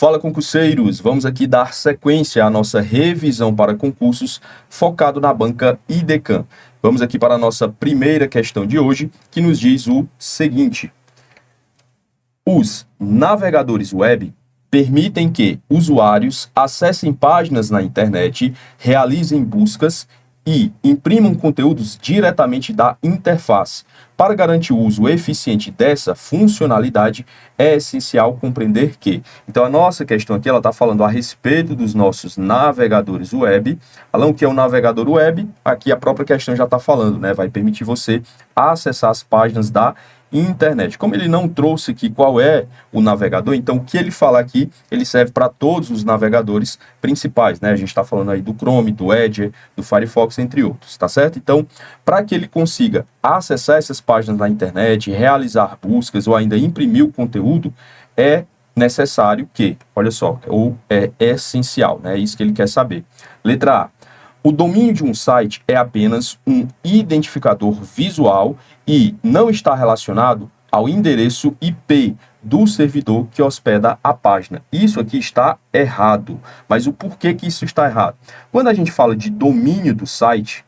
Fala, concurseiros! Vamos aqui dar sequência à nossa revisão para concursos focado na banca IDECAM. Vamos aqui para a nossa primeira questão de hoje, que nos diz o seguinte: os navegadores web permitem que usuários acessem páginas na internet, realizem buscas e imprimam conteúdos diretamente da interface. Para garantir o uso eficiente dessa funcionalidade, é essencial compreender que... Então, a nossa questão aqui, ela está falando a respeito dos nossos navegadores web. O que é um navegador web? Aqui a própria questão já está falando, né? Vai permitir você acessar as páginas da internet. Como ele não trouxe aqui qual é o navegador, então o que ele fala aqui, ele serve para todos os navegadores principais, né? A gente está falando aí do Chrome, do Edge, do Firefox, entre outros, tá certo? Então, para que ele consiga acessar essas páginas na internet, realizar buscas ou ainda imprimir o conteúdo, é necessário que, olha só, ou é essencial, né? É isso que ele quer saber. Letra A. O domínio de um site é apenas um identificador visual e não está relacionado ao endereço IP do servidor que hospeda a página. Isso aqui está errado. Mas o porquê que isso está errado? Quando a gente fala de domínio do site,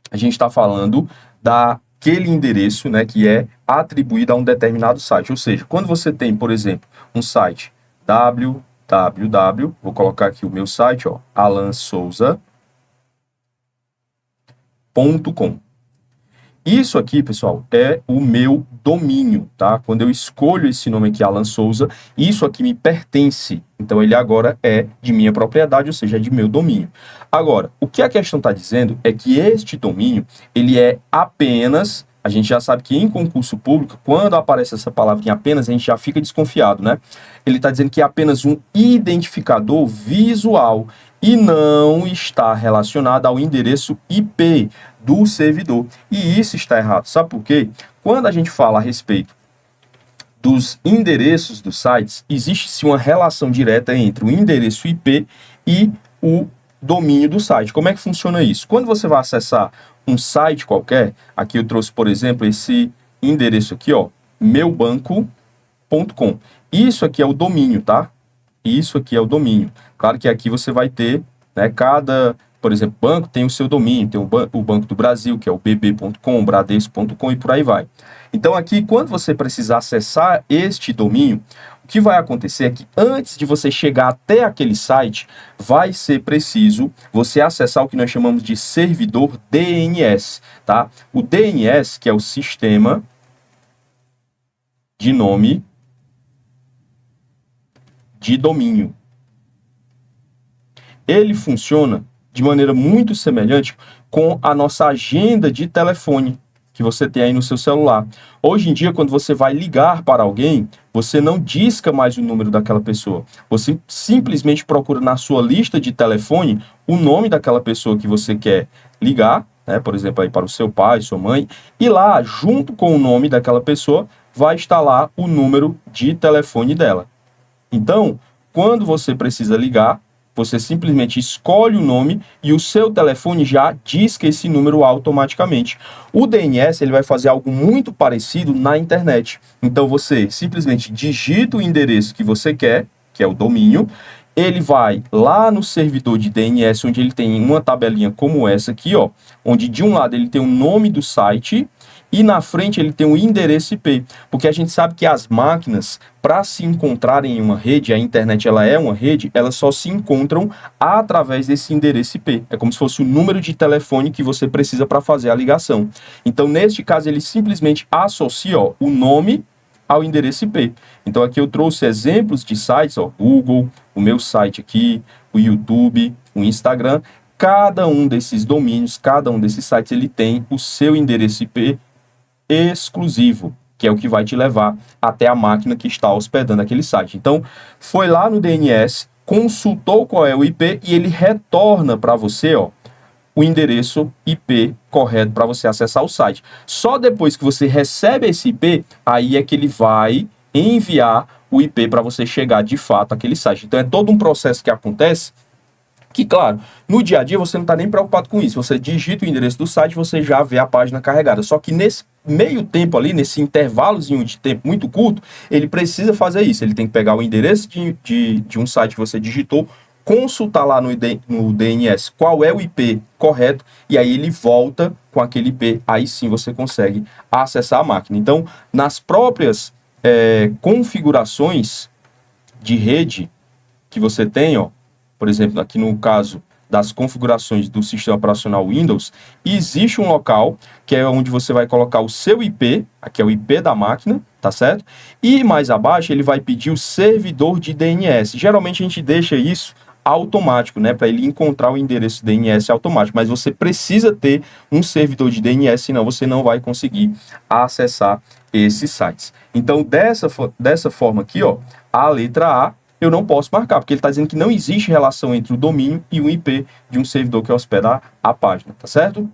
a gente está falando daquele endereço, né, que é atribuído a um determinado site. Ou seja, quando você tem, por exemplo, um site www, vou colocar aqui o meu site, ó, alansouza.com. Isso aqui, pessoal, é o meu domínio, tá? Quando eu escolho esse nome aqui, Alan Souza, isso aqui me pertence. Então, ele agora é de minha propriedade, ou seja, é de meu domínio. Agora, o que a questão está dizendo é que este domínio, ele é apenas... A gente já sabe que em concurso público, quando aparece essa palavra em apenas, a gente já fica desconfiado, né? Ele está dizendo que é apenas um identificador visual e não está relacionado ao endereço IP do servidor. E isso está errado. Sabe por quê? Quando a gente fala a respeito dos endereços dos sites, existe-se uma relação direta entre o endereço IP e o domínio do site. Como é que funciona isso? Quando você vai acessar um site qualquer, aqui eu trouxe, por exemplo, esse endereço aqui, ó, meubanco.com. Isso aqui é o domínio, tá? Isso aqui é o domínio. Claro que aqui você vai ter, né, cada, por exemplo, banco tem o seu domínio, tem o Banco do Brasil, que é o bb.com, bradesco.com e por aí vai. Então aqui, quando você precisar acessar este domínio, o que vai acontecer é que antes de você chegar até aquele site, vai ser preciso você acessar o que nós chamamos de servidor DNS, tá? O DNS, que é o Sistema de Nome de Domínio. Ele funciona de maneira muito semelhante com a nossa agenda de telefone que você tem aí no seu celular. Hoje em dia, quando você vai ligar para alguém, você não disca mais o número daquela pessoa. Você simplesmente procura na sua lista de telefone o nome daquela pessoa que você quer ligar, né? Por exemplo, aí para o seu pai, sua mãe, e lá, junto com o nome daquela pessoa, vai estar lá o número de telefone dela. Então, quando você precisa ligar, você simplesmente escolhe o nome e o seu telefone já disca esse número automaticamente. O DNS, ele vai fazer algo muito parecido na internet. Então, você simplesmente digita o endereço que você quer, que é o domínio, ele vai lá no servidor de DNS, onde ele tem uma tabelinha como essa aqui, ó, onde de um lado ele tem o nome do site e na frente ele tem o endereço IP, porque a gente sabe que as máquinas, para se encontrarem em uma rede, a internet ela é uma rede, elas só se encontram através desse endereço IP. É como se fosse o número de telefone que você precisa para fazer a ligação. Então, neste caso, ele simplesmente associa, ó, o nome ao endereço IP. Então, aqui eu trouxe exemplos de sites, ó, Google, o meu site aqui, o YouTube, o Instagram. Cada um desses domínios, cada um desses sites, ele tem o seu endereço IP exclusivo, que é o que vai te levar até a máquina que está hospedando aquele site. Então, foi lá no DNS, consultou qual é o IP e ele retorna para você, ó, o endereço IP correto para você acessar o site. Só depois que você recebe esse IP, aí é que ele vai enviar o IP para você chegar de fato àquele site. Então, é todo um processo que acontece Que, claro, no dia a dia você não está nem preocupado com isso. Você digita o endereço do site, você já vê a página carregada. Só que nesse meio tempo ali, nesse intervalozinho de tempo muito curto, ele precisa fazer isso. Ele tem que pegar o endereço de um site que você digitou, consultar lá no DNS qual é o IP correto, e aí ele volta com aquele IP. Aí sim você consegue acessar a máquina. Então, nas próprias configurações de rede que você tem, ó, por exemplo, aqui no caso das configurações do sistema operacional Windows, existe um local que é onde você vai colocar o seu IP, aqui é o IP da máquina, tá certo? E mais abaixo ele vai pedir o servidor de DNS. Geralmente a gente deixa isso automático, né, para ele encontrar o endereço DNS automático, mas você precisa ter um servidor de DNS, senão você não vai conseguir acessar esses sites. Então, dessa forma aqui, ó, a letra A eu não posso marcar, porque ele está dizendo que não existe relação entre o domínio e o IP de um servidor que hospeda a página, tá certo?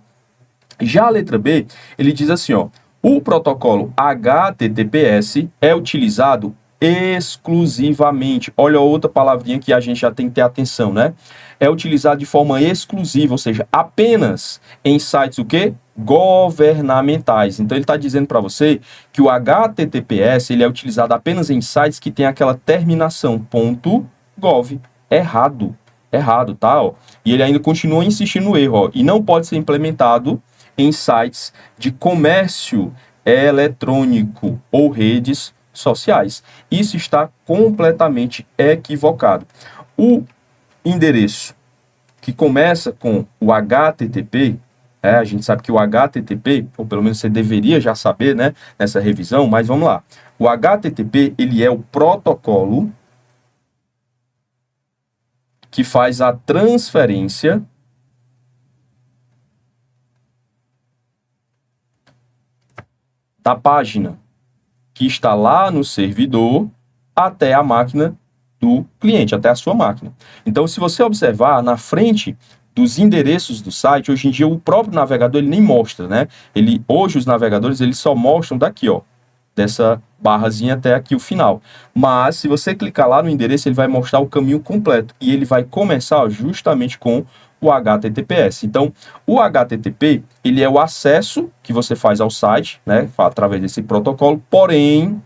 Já a letra B, ele diz assim, ó, o protocolo HTTPS é utilizado exclusivamente. Olha outra palavrinha que a gente já tem que ter atenção, né? É utilizado de forma exclusiva, ou seja, apenas em sites o quê? Governamentais. Então ele está dizendo para você que o HTTPS ele é utilizado apenas em sites que tem aquela terminação .gov. Errado, tá? Ó. E ele ainda continua insistindo no erro, ó, e não pode ser implementado em sites de comércio eletrônico ou redes sociais. Isso está completamente equivocado. O endereço que começa com o HTTP, a gente sabe que o HTTP, ou pelo menos você deveria já saber, né, nessa revisão, mas vamos lá. O HTTP, ele é o protocolo que faz a transferência da página que está lá no servidor até a máquina do cliente, até a sua máquina. Então, se você observar na frente dos endereços do site, hoje em dia o próprio navegador ele nem mostra, né? Hoje os navegadores eles só mostram daqui, ó, dessa barrazinha até aqui o final. Mas se você clicar lá no endereço, ele vai mostrar o caminho completo e ele vai começar justamente com o HTTPS. Então, o HTTP, ele é o acesso que você faz ao site, né, através desse protocolo, porém,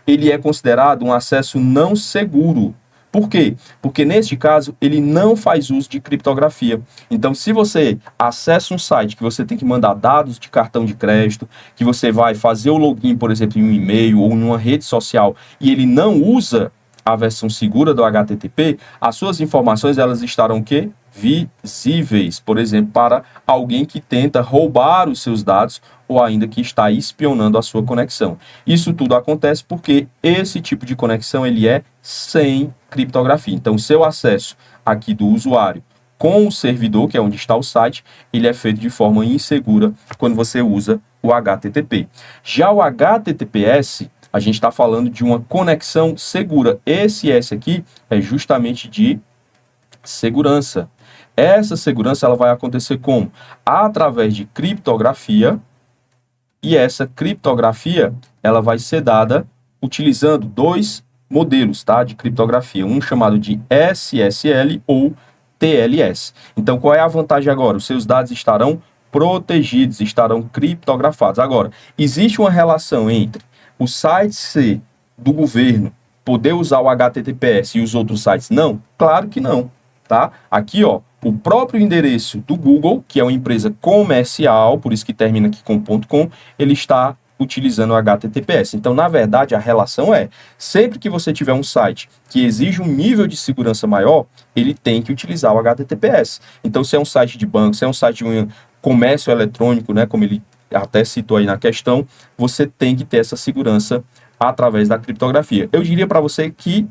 ele é considerado um acesso não seguro. Por quê? Porque neste caso, ele não faz uso de criptografia. Então, se você acessa um site que você tem que mandar dados de cartão de crédito, que você vai fazer o login, por exemplo, em um e-mail ou em uma rede social, e ele não usa a versão segura do HTTP, as suas informações elas estarão o quê? Visíveis, por exemplo, para alguém que tenta roubar os seus dados ou ainda que está espionando a sua conexão. Isso tudo acontece porque esse tipo de conexão ele é sem criptografia. Então, o seu acesso aqui do usuário com o servidor, que é onde está o site, ele é feito de forma insegura quando você usa o HTTP. Já o HTTPS, a gente está falando de uma conexão segura. Esse S aqui é justamente de segurança. Essa segurança ela vai acontecer como? Através de criptografia, e essa criptografia ela vai ser dada utilizando dois modelos, tá, de criptografia, um chamado de SSL ou TLS. Então, qual é a vantagem agora? Os seus dados estarão protegidos, estarão criptografados. Agora, existe uma relação entre o site C do governo poder usar o HTTPS e os outros sites não? Claro que não, tá? Aqui, ó, o próprio endereço do Google, que é uma empresa comercial, por isso que termina aqui com .com, ele está utilizando o HTTPS. Então, na verdade, a relação é, sempre que você tiver um site que exige um nível de segurança maior, ele tem que utilizar o HTTPS. Então, se é um site de banco, se é um site de um comércio eletrônico, né, como ele até citou aí na questão, você tem que ter essa segurança através da criptografia. Eu diria para você que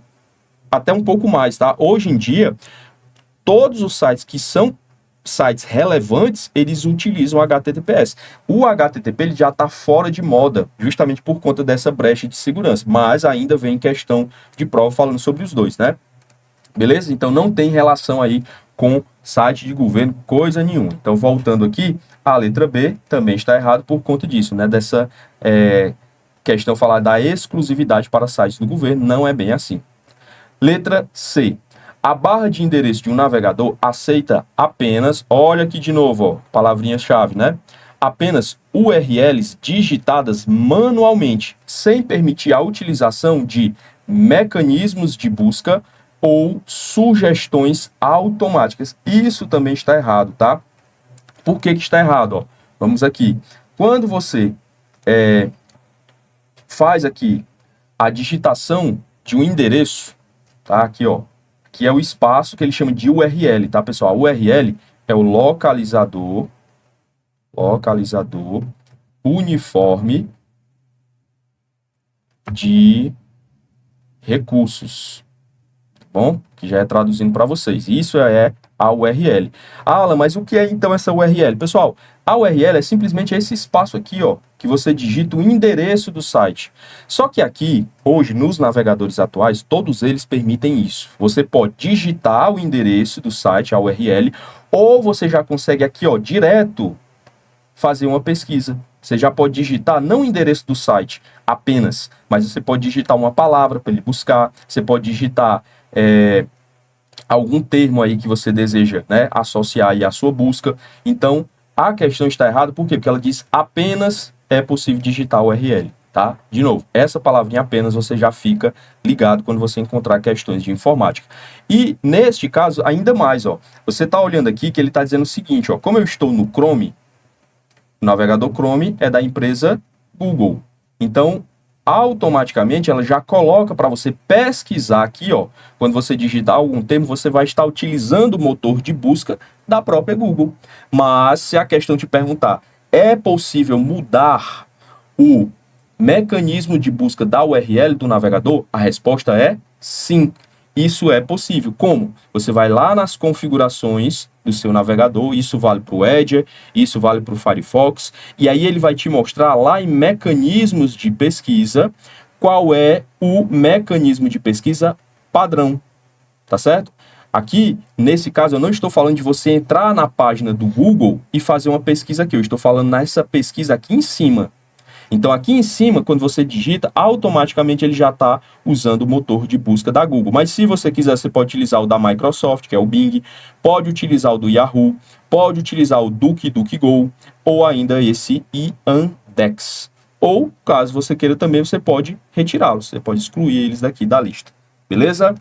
até um pouco mais, tá? Hoje em dia, todos os sites que são sites relevantes, eles utilizam o HTTPS. O HTTP ele já está fora de moda, justamente por conta dessa brecha de segurança, mas ainda vem questão de prova falando sobre os dois, né? Beleza? Então não tem relação aí com site de governo, coisa nenhuma. Então voltando aqui, a letra B também está errado por conta disso, né? Dessa questão falar da exclusividade para sites do governo, não é bem assim. Letra C. A barra de endereço de um navegador aceita apenas, olha aqui de novo, ó, palavrinha-chave, né? Apenas URLs digitadas manualmente, sem permitir a utilização de mecanismos de busca ou sugestões automáticas. Isso também está errado, tá? Por que está errado? Ó? Vamos aqui. Quando você faz aqui a digitação de um endereço, tá? Aqui, ó, que é o espaço que ele chama de URL, tá, pessoal? A URL é o localizador uniforme de recursos, tá bom? Que já é traduzindo para vocês. Isso é a URL. Ah, Alan, mas o que é então essa URL? Pessoal, a URL é simplesmente esse espaço aqui, ó, que você digita o endereço do site. Só que aqui, hoje, nos navegadores atuais, todos eles permitem isso. Você pode digitar o endereço do site, a URL, ou você já consegue aqui, ó, direto fazer uma pesquisa. Você já pode digitar, não o endereço do site apenas, mas você pode digitar uma palavra para ele buscar, você pode digitar algum termo aí que você deseja, né, associar aí à sua busca. Então, a questão está errada, por quê? Porque ela diz apenas é possível digitar o URL, tá? De novo, essa palavrinha apenas você já fica ligado quando você encontrar questões de informática. E, neste caso, ainda mais, ó, você está olhando aqui que ele está dizendo o seguinte, ó, como eu estou no Chrome, o navegador Chrome é da empresa Google. Então, automaticamente, ela já coloca para você pesquisar aqui, ó. Quando você digitar algum termo, você vai estar utilizando o motor de busca da própria Google. Mas, se a questão te perguntar, é possível mudar o mecanismo de busca da URL do navegador? A resposta é sim. Isso é possível. Como? Você vai lá nas configurações do seu navegador, isso vale para o Edge, isso vale para o Firefox, e aí ele vai te mostrar lá em mecanismos de pesquisa qual é o mecanismo de pesquisa padrão, tá certo? Aqui, nesse caso, eu não estou falando de você entrar na página do Google e fazer uma pesquisa aqui, eu estou falando nessa pesquisa aqui em cima. Então, aqui em cima, quando você digita, automaticamente ele já está usando o motor de busca da Google. Mas se você quiser, você pode utilizar o da Microsoft, que é o Bing, pode utilizar o do Yahoo, pode utilizar o DuckDuckGo, ou ainda esse Yandex. Ou, caso você queira também, você pode retirá-los, você pode excluir eles daqui da lista. Beleza?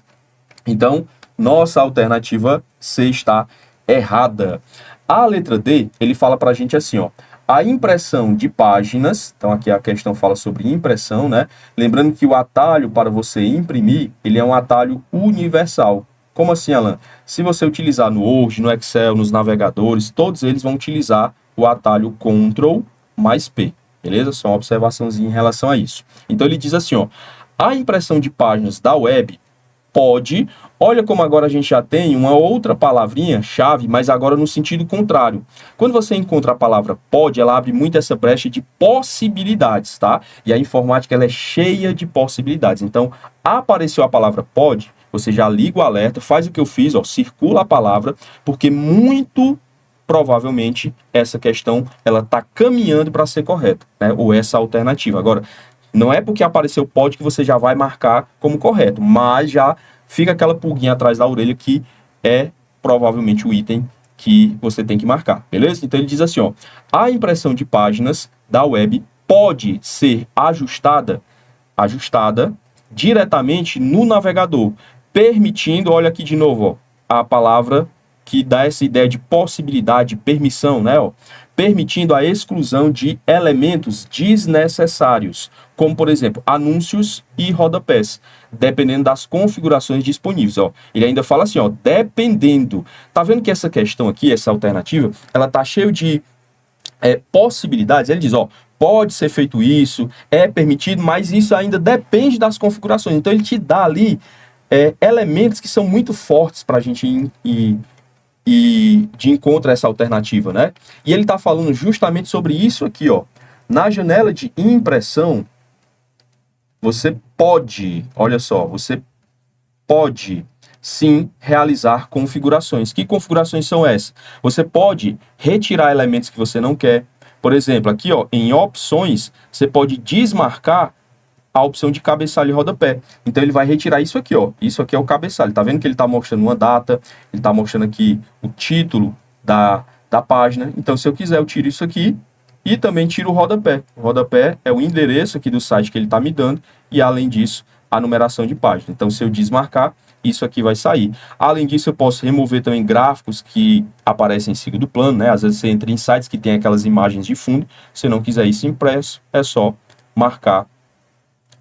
Então, nossa alternativa C está errada. A letra D, ele fala para a gente assim, ó. A impressão de páginas, então aqui a questão fala sobre impressão, né? Lembrando que o atalho para você imprimir, ele é um atalho universal. Como assim, Alan? Se você utilizar no Word, no Excel, nos navegadores, todos eles vão utilizar o atalho Ctrl mais P, beleza? Só uma observaçãozinha em relação a isso. Então ele diz assim, ó, a impressão de páginas da web pode, olha como agora a gente já tem uma outra palavrinha chave, mas agora no sentido contrário. Quando você encontra a palavra pode, ela abre muito essa brecha de possibilidades, tá? E a informática ela é cheia de possibilidades. Então, apareceu a palavra pode, você já liga o alerta, faz o que eu fiz, ó, circula a palavra, porque muito provavelmente essa questão ela está caminhando para ser correta, né? Ou essa alternativa. Agora, não é porque apareceu pode que você já vai marcar como correto, mas já fica aquela pulguinha atrás da orelha que é provavelmente o item que você tem que marcar, beleza? Então ele diz assim, ó, a impressão de páginas da web pode ser ajustada diretamente no navegador, permitindo, olha aqui de novo, ó, a palavra que dá essa ideia de possibilidade, permissão, né, ó, permitindo a exclusão de elementos desnecessários, como, por exemplo, anúncios e rodapés, dependendo das configurações disponíveis. Ó. Ele ainda fala assim, ó, dependendo. Tá vendo que essa questão aqui, essa alternativa, ela tá cheia de possibilidades. Ele diz, ó, pode ser feito isso, é permitido, mas isso ainda depende das configurações. Então, ele te dá ali elementos que são muito fortes para a gente ir de encontro a essa alternativa, né? E ele está falando justamente sobre isso aqui, ó. Na janela de impressão, você pode, olha só, você pode sim realizar configurações. Que configurações são essas? Você pode retirar elementos que você não quer. Por exemplo, aqui, ó, em opções, você pode desmarcar a opção de cabeçalho e rodapé. Então ele vai retirar isso aqui, ó. Isso aqui é o cabeçalho. Tá vendo que ele está mostrando uma data, ele está mostrando aqui o título da página. Então, se eu quiser, eu tiro isso aqui e também tiro o rodapé. O rodapé é o endereço aqui do site que ele está me dando e, além disso, a numeração de página. Então, se eu desmarcar, isso aqui vai sair. Além disso, eu posso remover também gráficos que aparecem em segundo plano, né? Às vezes você entra em sites que tem aquelas imagens de fundo. Se não quiser isso impresso, é só marcar,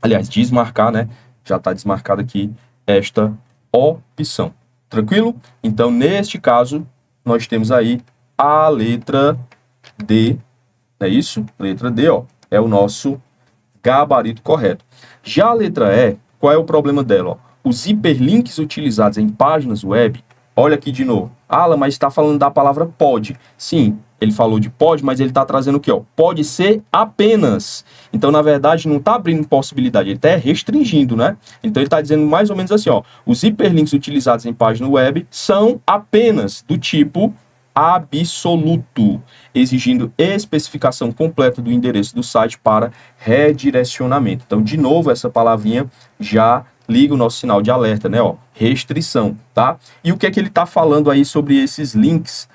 aliás, desmarcar, né? Já está desmarcado aqui esta opção. Tranquilo? Então, neste caso, nós temos aí a letra D, não é isso? Letra D, ó, é o nosso gabarito correto. Já a letra E, qual é o problema dela? Ó? Os hiperlinks utilizados em páginas web, olha aqui de novo. Alan, mas está falando da palavra pode. Sim, ele falou de pode, mas ele está trazendo o quê? Ó? Pode ser apenas. Então, na verdade, não está abrindo possibilidade, ele está restringindo, né? Então, ele está dizendo mais ou menos assim, ó. Os hiperlinks utilizados em página web são apenas do tipo absoluto, exigindo especificação completa do endereço do site para redirecionamento. Então, de novo, essa palavrinha já liga o nosso sinal de alerta, né? Ó, restrição, tá? E o que é que ele está falando aí sobre esses links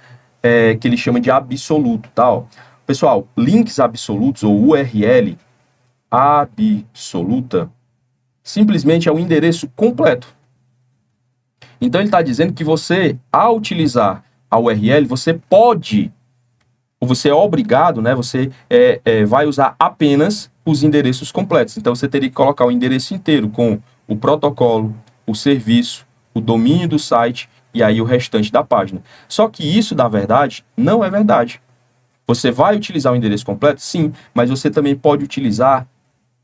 que ele chama de absoluto, tá? Ó, pessoal, links absolutos ou URL absoluta simplesmente é o endereço completo. Então, ele está dizendo que você, ao utilizar a URL, você pode, ou você é obrigado, né? Você vai usar apenas os endereços completos. Então, você teria que colocar o endereço inteiro com o protocolo, o serviço, o domínio do site e aí o restante da página. Só que isso, na verdade, não é verdade. Você vai utilizar o endereço completo? Sim, mas você também pode utilizar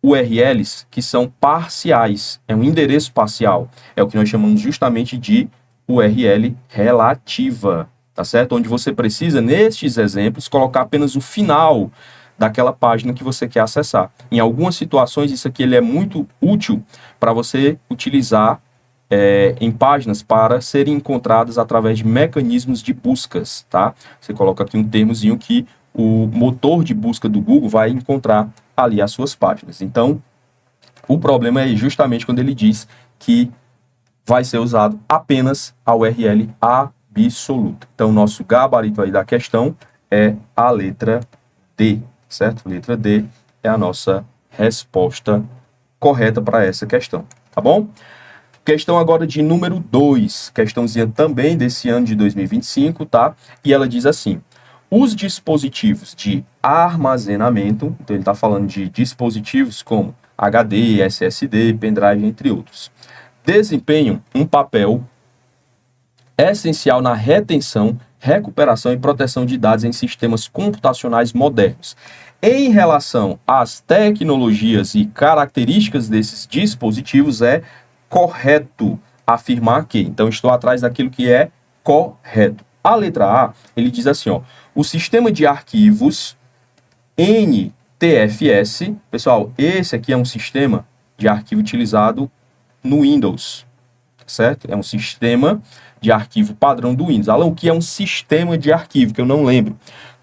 URLs que são parciais. É um endereço parcial. É o que nós chamamos justamente de URL relativa, tá certo? Onde você precisa, nestes exemplos, colocar apenas o final daquela página que você quer acessar. Em algumas situações, isso aqui ele é muito útil para você utilizar em páginas para serem encontradas através de mecanismos de buscas, tá? Você coloca aqui um termozinho que o motor de busca do Google vai encontrar ali as suas páginas. Então, o problema é justamente quando ele diz que vai ser usado apenas a URL absoluta. Então, o nosso gabarito aí da questão é a letra D, certo? Letra D é a nossa resposta correta para essa questão, tá bom? Questão agora de número 2, questãozinha também desse ano de 2025, tá? E ela diz assim: os dispositivos de armazenamento, então ele está falando de dispositivos como HD, SSD, pendrive, entre outros, desempenham um papel essencial na retenção, recuperação e proteção de dados em sistemas computacionais modernos. Em relação às tecnologias e características desses dispositivos, é correto afirmar que. Então, estou atrás daquilo que é correto. A letra A, ele diz assim, ó, o sistema de arquivos NTFS, pessoal, esse aqui é um sistema de arquivo utilizado no Windows, certo? É um sistema de arquivo padrão do Windows. Alan, o que é um sistema de arquivo? Que eu não lembro.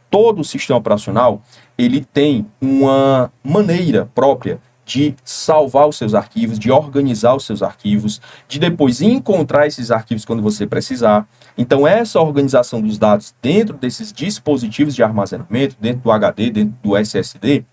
Todo sistema operacional, ele tem uma maneira própria de salvar os seus arquivos, de organizar os seus arquivos, de depois encontrar esses arquivos quando você precisar. Então, essa organização dos dados dentro desses dispositivos de armazenamento, dentro do HD, dentro do SSD,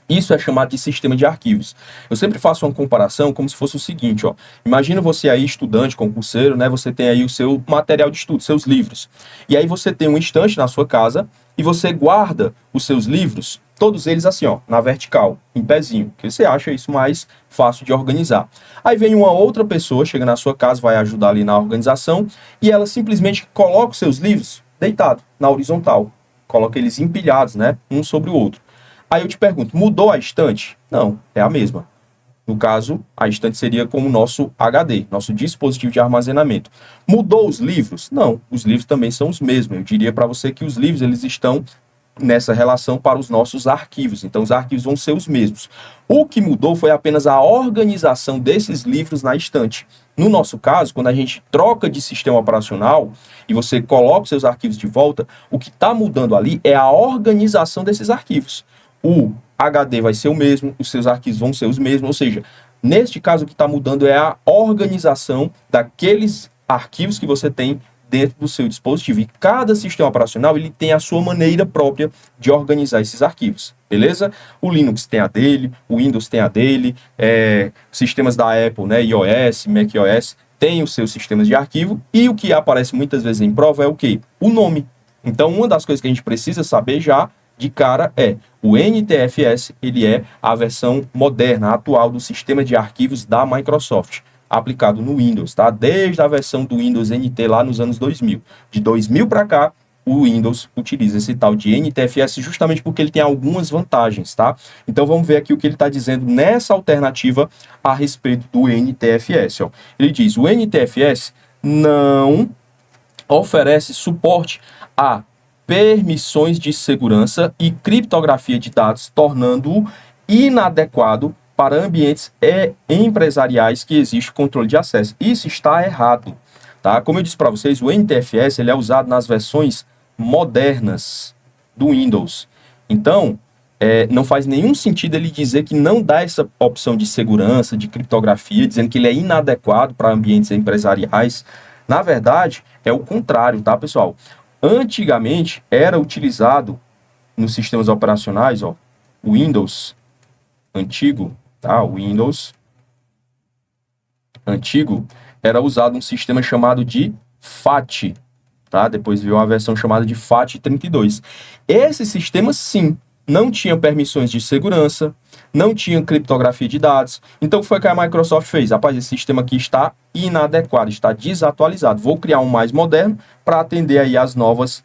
isso é chamado de sistema de arquivos. Eu sempre faço uma comparação como se fosse o seguinte, ó. Imagina você aí, estudante, concurseiro, né? Você tem aí o seu material de estudo, seus livros. E aí você tem um estante na sua casa e você guarda os seus livros, todos eles assim, ó, na vertical, em pezinho, que você acha isso mais fácil de organizar. Aí vem uma outra pessoa, chega na sua casa, vai ajudar ali na organização, e ela simplesmente coloca os seus livros deitado, na horizontal. Coloca eles empilhados, né? Um sobre o outro. Aí eu te pergunto, mudou a estante? Não, é a mesma. No caso, a estante seria como o nosso HD, nosso dispositivo de armazenamento. Mudou os livros? Não, os livros também são os mesmos. Eu diria para você que os livros eles estão nessa relação para os nossos arquivos. Então, os arquivos vão ser os mesmos. O que mudou foi apenas a organização desses livros na estante. No nosso caso, quando a gente troca de sistema operacional e você coloca os seus arquivos de volta, o que está mudando ali é a organização desses arquivos. O HD vai ser o mesmo, os seus arquivos vão ser os mesmos, ou seja, neste caso o que está mudando é a organização daqueles arquivos que você tem dentro do seu dispositivo. E cada sistema operacional ele tem a sua maneira própria de organizar esses arquivos, beleza? O Linux tem a dele, o Windows tem a dele, sistemas da Apple, né, iOS, macOS, tem os seus sistemas de arquivo, e o que aparece muitas vezes em prova é o quê? O nome. Então, uma das coisas que a gente precisa saber já de cara é o NTFS, ele é a versão moderna, atual do sistema de arquivos da Microsoft, aplicado no Windows, tá? Desde a versão do Windows NT lá nos anos 2000. De 2000 para cá, o Windows utiliza esse tal de NTFS justamente porque ele tem algumas vantagens, tá? Então vamos ver aqui o que ele está dizendo nessa alternativa a respeito do NTFS, ó. Ele diz, o NTFS não oferece suporte a permissões de segurança e criptografia de dados, tornando-o inadequado para ambientes empresariais que existe controle de acesso. Isso está errado, tá? Como eu disse para vocês, o NTFS ele é usado nas versões modernas do Windows. Então, não faz nenhum sentido ele dizer que não dá essa opção de segurança, de criptografia, dizendo que ele é inadequado para ambientes empresariais. Na verdade, é o contrário, tá, pessoal? Antigamente, era utilizado nos sistemas operacionais, ó, o Windows antigo, tá? O Windows antigo era usado um sistema chamado de FAT, tá? Depois veio uma versão chamada de FAT32. Esse sistema, sim, não tinha permissões de segurança, não tinha criptografia de dados. Então, o que foi que a Microsoft fez? Rapaz, esse sistema aqui está inadequado, está desatualizado. Vou criar um mais moderno para atender aí as novas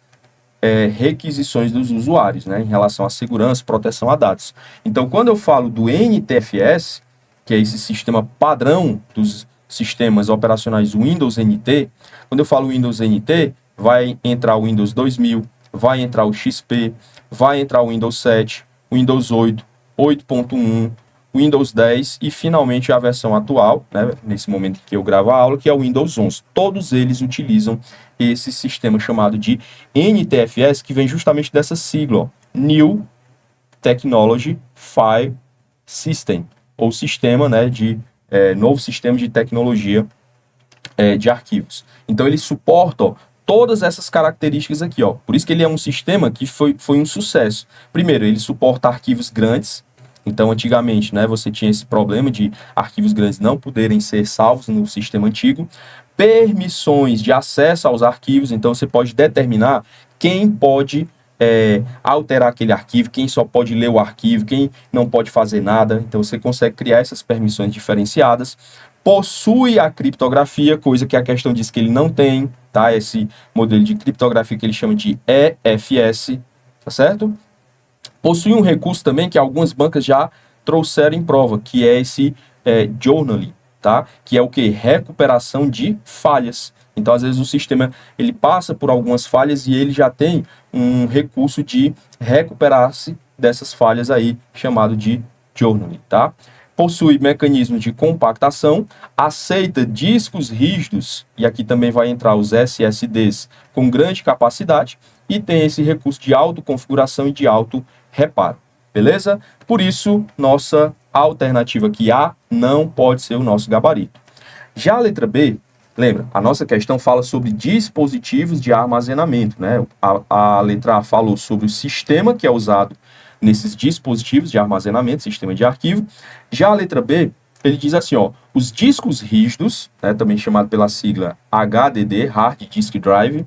requisições dos usuários, né, em relação à segurança, proteção a dados. Então, quando eu falo do NTFS, que é esse sistema padrão dos sistemas operacionais Windows NT, quando eu falo Windows NT, vai entrar o Windows 2000, vai entrar o XP, vai entrar o Windows 7, Windows 8, 8.1, Windows 10 e finalmente a versão atual, né, nesse momento que eu gravo a aula, que é o Windows 11. Todos eles utilizam esse sistema chamado de NTFS, que vem justamente dessa sigla, ó, New Technology File System, ou sistema, né, novo sistema de tecnologia de arquivos. Então ele suporta, ó, todas essas características aqui, ó. Por isso que ele é um sistema que foi um sucesso. Primeiro, ele suporta arquivos grandes. Então, antigamente, né, você tinha esse problema de arquivos grandes não poderem ser salvos no sistema antigo. Permissões de acesso aos arquivos. Então, você pode determinar quem pode alterar aquele arquivo, quem só pode ler o arquivo, quem não pode fazer nada. Então, você consegue criar essas permissões diferenciadas. Possui a criptografia, coisa que a questão diz que ele não tem, tá? Esse modelo de criptografia que ele chama de EFS, tá certo? Possui um recurso também que algumas bancas já trouxeram em prova, que é esse journaling, tá? Que é o que? Recuperação de falhas. Então, às vezes, o sistema ele passa por algumas falhas e ele já tem um recurso de recuperar-se dessas falhas aí, chamado de journaling, tá? Possui mecanismo de compactação, aceita discos rígidos, e aqui também vai entrar os SSDs com grande capacidade, e tem esse recurso de autoconfiguração e de auto-reparo, beleza? Por isso, nossa alternativa aqui A não pode ser o nosso gabarito. Já a letra B, lembra, a nossa questão fala sobre dispositivos de armazenamento, né? A letra A falou sobre o sistema que é usado nesses dispositivos de armazenamento, sistema de arquivo. Já a letra B, ele diz assim, ó, os discos rígidos, né, também chamado pela sigla HDD, Hard Disk Drive,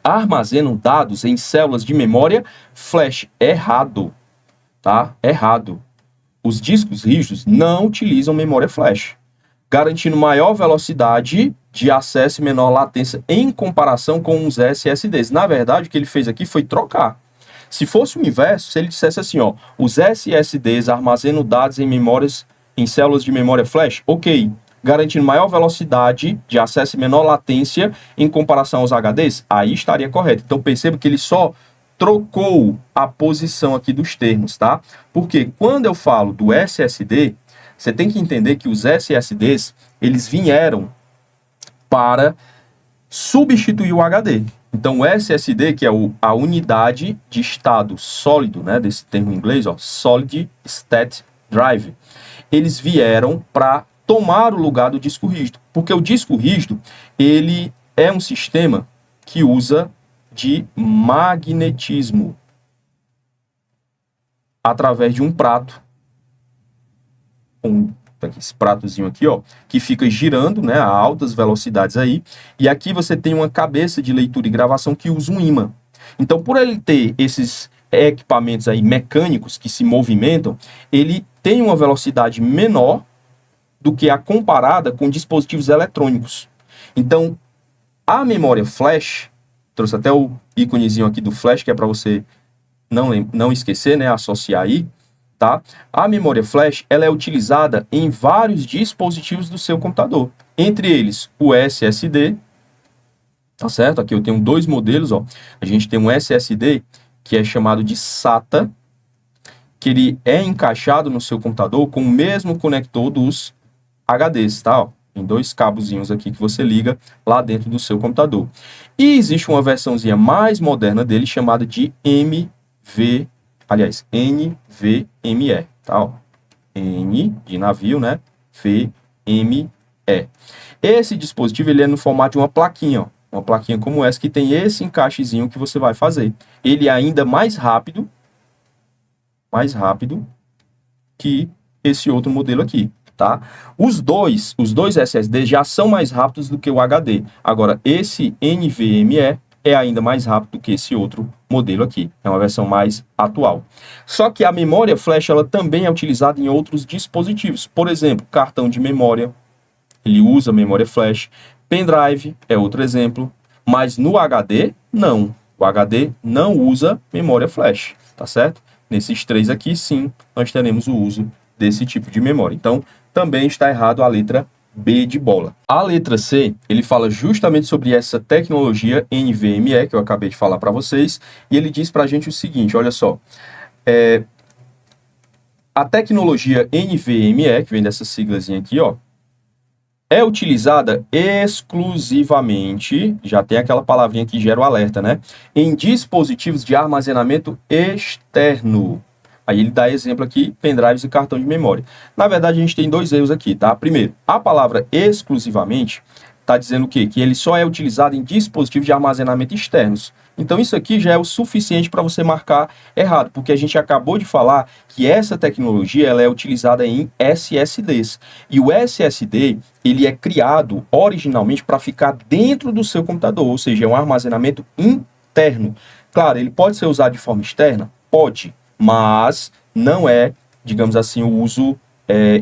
armazenam dados em células de memória flash. Errado, tá? Errado. Os discos rígidos não utilizam memória flash, garantindo maior velocidade de acesso e menor latência em comparação com os SSDs. Na verdade, o que ele fez aqui foi trocar. Se fosse o inverso, se ele dissesse assim, ó, os SSDs armazenam dados em células de memória flash, ok, garantindo maior velocidade de acesso e menor latência em comparação aos HDs, aí estaria correto. Então perceba que ele só trocou a posição aqui dos termos, tá? Porque quando eu falo do SSD, você tem que entender que os SSDs, eles vieram para substituir o HD. Então, o SSD, que é a unidade de estado sólido, né, desse termo em inglês, ó, Solid State Drive, eles vieram para tomar o lugar do disco rígido, porque o disco rígido, ele é um sistema que usa de magnetismo através de um prato, esse pratozinho aqui, ó, que fica girando, né, a altas velocidades aí, e aqui você tem uma cabeça de leitura e gravação que usa um ímã. Então, por ele ter esses equipamentos aí mecânicos que se movimentam, ele tem uma velocidade menor do que a comparada com dispositivos eletrônicos. Então, a memória flash, trouxe até o íconezinho aqui do flash, que é para você não esquecer, né, associar aí, tá? A memória flash, ela é utilizada em vários dispositivos do seu computador, entre eles o SSD, tá certo? Aqui eu tenho dois modelos, ó. A gente tem um SSD que é chamado de SATA, que ele é encaixado no seu computador com o mesmo conector dos HDs, tá? Ó, tem dois cabozinhos aqui que você liga lá dentro do seu computador. E existe uma versãozinha mais moderna dele chamada de NVMe, tá? Ó, N de navio, né? VMe. Esse dispositivo ele é no formato de uma plaquinha, ó. Uma plaquinha como essa que tem esse encaixezinho que você vai fazer. Ele é ainda mais rápido que esse outro modelo aqui, tá? Os dois SSD já são mais rápidos do que o HD. Agora, esse NVMe é ainda mais rápido do que esse outro modelo aqui. É uma versão mais atual. Só que a memória flash, ela também é utilizada em outros dispositivos. Por exemplo, cartão de memória, ele usa memória flash. Pendrive é outro exemplo. Mas no HD, não. O HD não usa memória flash, tá certo? Nesses três aqui, sim, nós teremos o uso desse tipo de memória. Então, também está errado a letra B de bola. A letra C, ele fala justamente sobre essa tecnologia NVMe, que eu acabei de falar para vocês, e ele diz para a gente o seguinte, olha só, a tecnologia NVMe, que vem dessa siglazinha aqui, ó, é utilizada exclusivamente, já tem aquela palavrinha que gera o alerta, né? Em dispositivos de armazenamento externo. Aí ele dá exemplo aqui, pendrives e cartão de memória. Na verdade, a gente tem dois erros aqui, tá? Primeiro, a palavra exclusivamente está dizendo o quê? Que ele só é utilizado em dispositivos de armazenamento externos. Então, isso aqui já é o suficiente para você marcar errado, porque a gente acabou de falar que essa tecnologia ela é utilizada em SSDs. E o SSD, ele é criado originalmente para ficar dentro do seu computador, ou seja, é um armazenamento interno. Claro, ele pode ser usado de forma externa? Pode, mas não é, digamos assim, o uso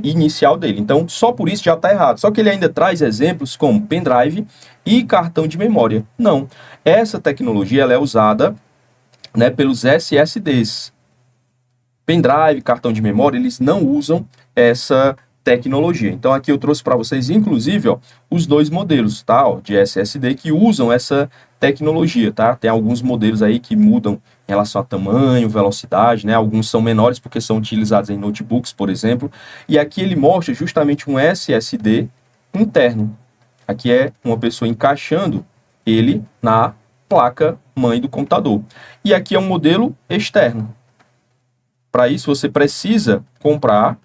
inicial dele. Então, só por isso já está errado. Só que ele ainda traz exemplos como pendrive e cartão de memória. Não. Essa tecnologia ela é usada, né, pelos SSDs. Pendrive, cartão de memória, eles não usam essa tecnologia. Então, aqui eu trouxe para vocês, inclusive, ó, os dois modelos, tá, ó, de SSD que usam essa tecnologia, tá? Tem alguns modelos aí que mudam em relação a tamanho, velocidade, né? Alguns são menores porque são utilizados em notebooks, por exemplo. E aqui ele mostra justamente um SSD interno. Aqui é uma pessoa encaixando ele na placa mãe do computador. E aqui é um modelo externo. Para isso você precisa comprar o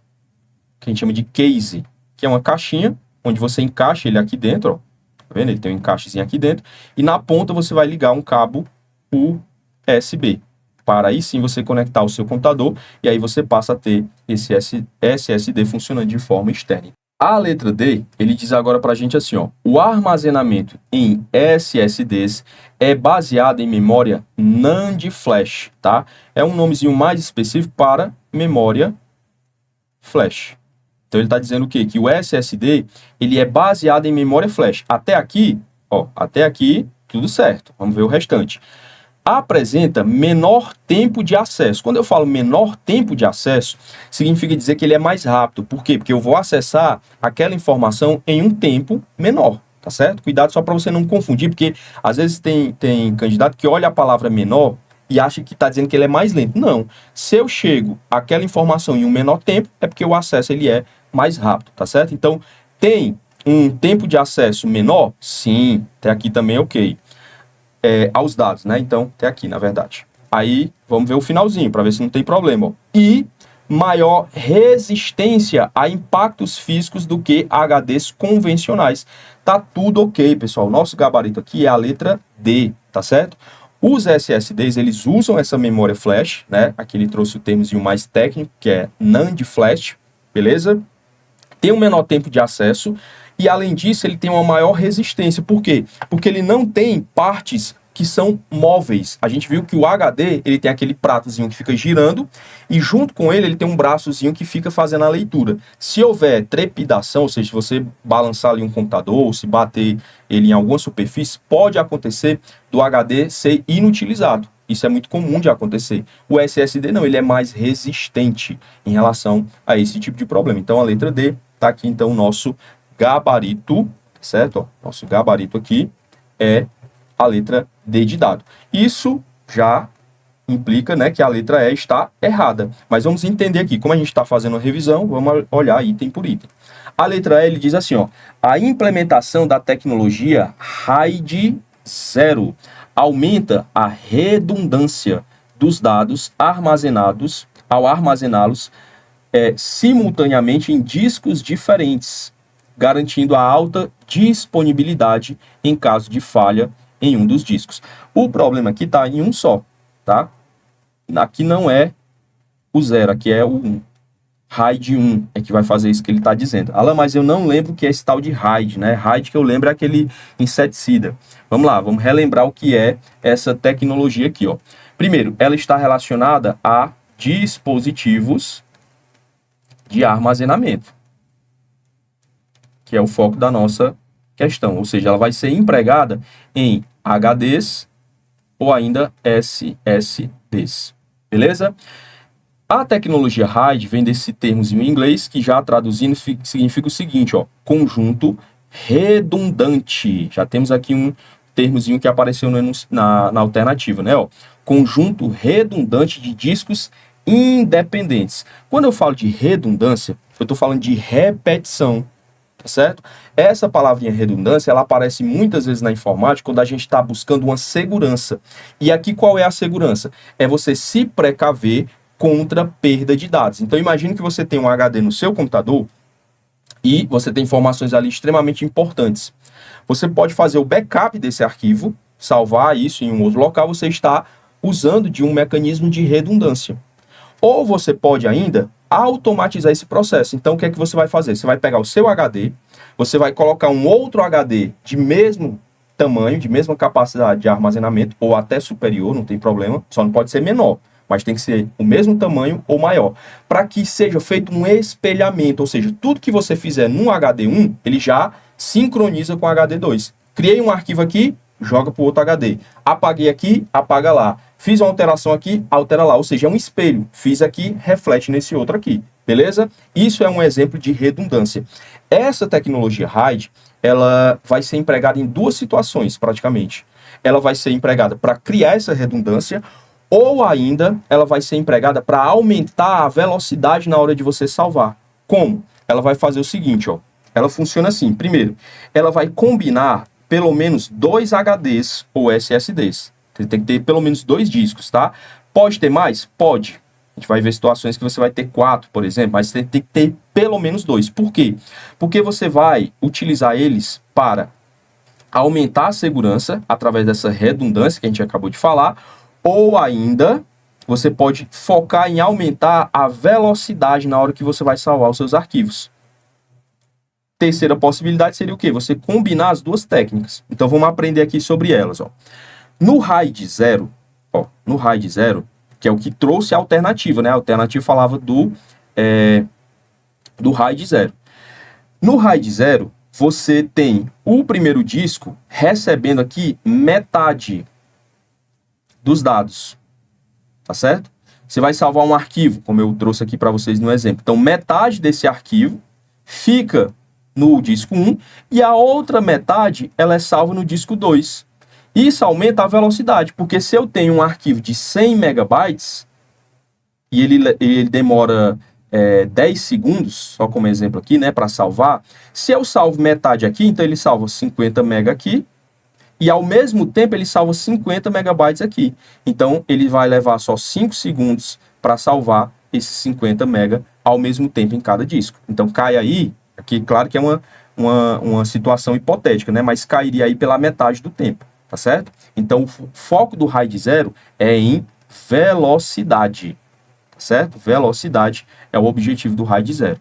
que a gente chama de case, que é uma caixinha onde você encaixa ele aqui dentro, ó. Tá vendo? Ele tem um encaixezinho aqui dentro. E na ponta você vai ligar um cabo USB. Para aí sim você conectar o seu computador. E aí você passa a ter esse SSD funcionando de forma externa. A letra D, ele diz agora para a gente assim, ó. O armazenamento em SSDs é baseado em memória NAND flash, tá? É um nomezinho mais específico para memória flash. Então, ele está dizendo o quê? Que o SSD, ele é baseado em memória flash. Até aqui, ó, até aqui, tudo certo. Vamos ver o restante. Apresenta menor tempo de acesso. Quando eu falo menor tempo de acesso, significa dizer que ele é mais rápido. Por quê? Porque eu vou acessar aquela informação em um tempo menor, tá certo? Cuidado só para você não confundir, porque às vezes tem candidato que olha a palavra menor e acha que está dizendo que ele é mais lento. Não. Se eu chego àquela informação em um menor tempo, é porque o acesso ele é mais rápido, tá certo? Então, tem um tempo de acesso menor? Sim, até aqui também é ok. aos dados, né? Então, até aqui, na verdade. Aí, vamos ver o finalzinho, para ver se não tem problema. Ó. E maior resistência a impactos físicos do que HDs convencionais. Tá tudo ok, pessoal. Nosso gabarito aqui é a letra D, tá certo? Os SSDs, eles usam essa memória flash, né? Aqui ele trouxe o termozinho mais técnico, que é NAND flash, beleza? Tem um menor tempo de acesso e, além disso, ele tem uma maior resistência. Por quê? Porque ele não tem partes que são móveis. A gente viu que o HD, ele tem aquele pratozinho que fica girando e junto com ele tem um braçozinho que fica fazendo a leitura. Se houver trepidação, ou seja, se você balançar ali um computador ou se bater ele em alguma superfície, pode acontecer do HD ser inutilizado. Isso é muito comum de acontecer. O SSD não, ele é mais resistente em relação a esse tipo de problema. Então, a letra D está aqui, então, o nosso gabarito, certo? Ó, nosso gabarito aqui é a letra D de dado. Isso já implica, né, que a letra E está errada. Mas vamos entender aqui, como a gente está fazendo a revisão, vamos olhar item por item. A letra E, ele diz assim, ó, a implementação da tecnologia RAID 0 aumenta a redundância dos dados armazenados ao armazená-los simultaneamente em discos diferentes, garantindo a alta disponibilidade em caso de falha em um dos discos. O problema aqui está em um só, tá? Aqui não é o 0, aqui é o 1. RAID 1 é que vai fazer isso que ele está dizendo. Alan, mas eu não lembro o que é esse tal de RAID, né? RAID que eu lembro é aquele inseticida. Vamos lá, vamos relembrar o que é essa tecnologia aqui, ó. Primeiro, ela está relacionada a dispositivos de armazenamento, que é o foco da nossa questão, ou seja, ela vai ser empregada em HDs ou ainda SSDs, beleza? A tecnologia RAID vem desse termozinho em inglês, que já traduzindo significa o seguinte, ó, conjunto redundante. Já temos aqui um termozinho que apareceu na alternativa, né? Ó, conjunto redundante de discos independentes. Quando eu falo de redundância, eu estou falando de repetição, tá certo? Essa palavrinha redundância, ela aparece muitas vezes na informática quando a gente está buscando uma segurança. E aqui qual é a segurança? É você se precaver contra perda de dados. Então imagine que você tem um HD no seu computador e você tem informações ali extremamente importantes. Você pode fazer o backup desse arquivo, salvar isso em um outro local, você está usando de um mecanismo de redundância. Ou você pode ainda automatizar esse processo. Então, o que é que você vai fazer? Você vai pegar o seu HD, você vai colocar um outro HD de mesmo tamanho, de mesma capacidade de armazenamento, ou até superior, não tem problema, só não pode ser menor, mas tem que ser o mesmo tamanho ou maior, para que seja feito um espelhamento, ou seja, tudo que você fizer num HD 1, ele já sincroniza com o HD 2. Criei um arquivo aqui, joga para o outro HD. Apaguei aqui, apaga lá. Fiz uma alteração aqui, altera lá. Ou seja, é um espelho. Fiz aqui, reflete nesse outro aqui. Beleza? Isso é um exemplo de redundância. Essa tecnologia RAID, ela vai ser empregada em duas situações, praticamente. Ela vai ser empregada para criar essa redundância, ou ainda ela vai ser empregada para aumentar a velocidade na hora de você salvar. Como? Ela vai fazer o seguinte, ó. Ela funciona assim. Primeiro, ela vai combinar pelo menos 2 HDs ou SSDs. Tem que ter pelo menos 2 discos, tá? Pode ter mais? Pode. A gente vai ver situações que você vai ter 4, por exemplo, mas tem que ter pelo menos 2. Por quê? Porque você vai utilizar eles para aumentar a segurança através dessa redundância que a gente acabou de falar, ou ainda você pode focar em aumentar a velocidade na hora que você vai salvar os seus arquivos. Terceira possibilidade seria o quê? Você combinar as duas técnicas. Então, vamos aprender aqui sobre elas. Ó. No RAID 0, no RAID 0, que é o que trouxe a alternativa, né? A alternativa falava do RAID 0. No RAID 0, você tem o primeiro disco recebendo aqui metade dos dados, tá certo? Você vai salvar um arquivo, como eu trouxe aqui para vocês no exemplo. Então, metade desse arquivo fica no disco 1 e a outra metade ela é salva no disco 2. Isso aumenta a velocidade, porque se eu tenho um arquivo de 100 megabytes e ele demora 10 segundos, só como exemplo aqui, né, para salvar, se eu salvo metade aqui, então ele salva 50 mega aqui e ao mesmo tempo ele salva 50 megabytes aqui. Então ele vai levar só 5 segundos para salvar esses 50 mega ao mesmo tempo em cada disco. Então cai aí, aqui claro que é uma situação hipotética, né? Mas cairia aí pela metade do tempo, tá certo? Então o foco do RAID 0 é em velocidade, tá certo? Velocidade é o objetivo do RAID 0.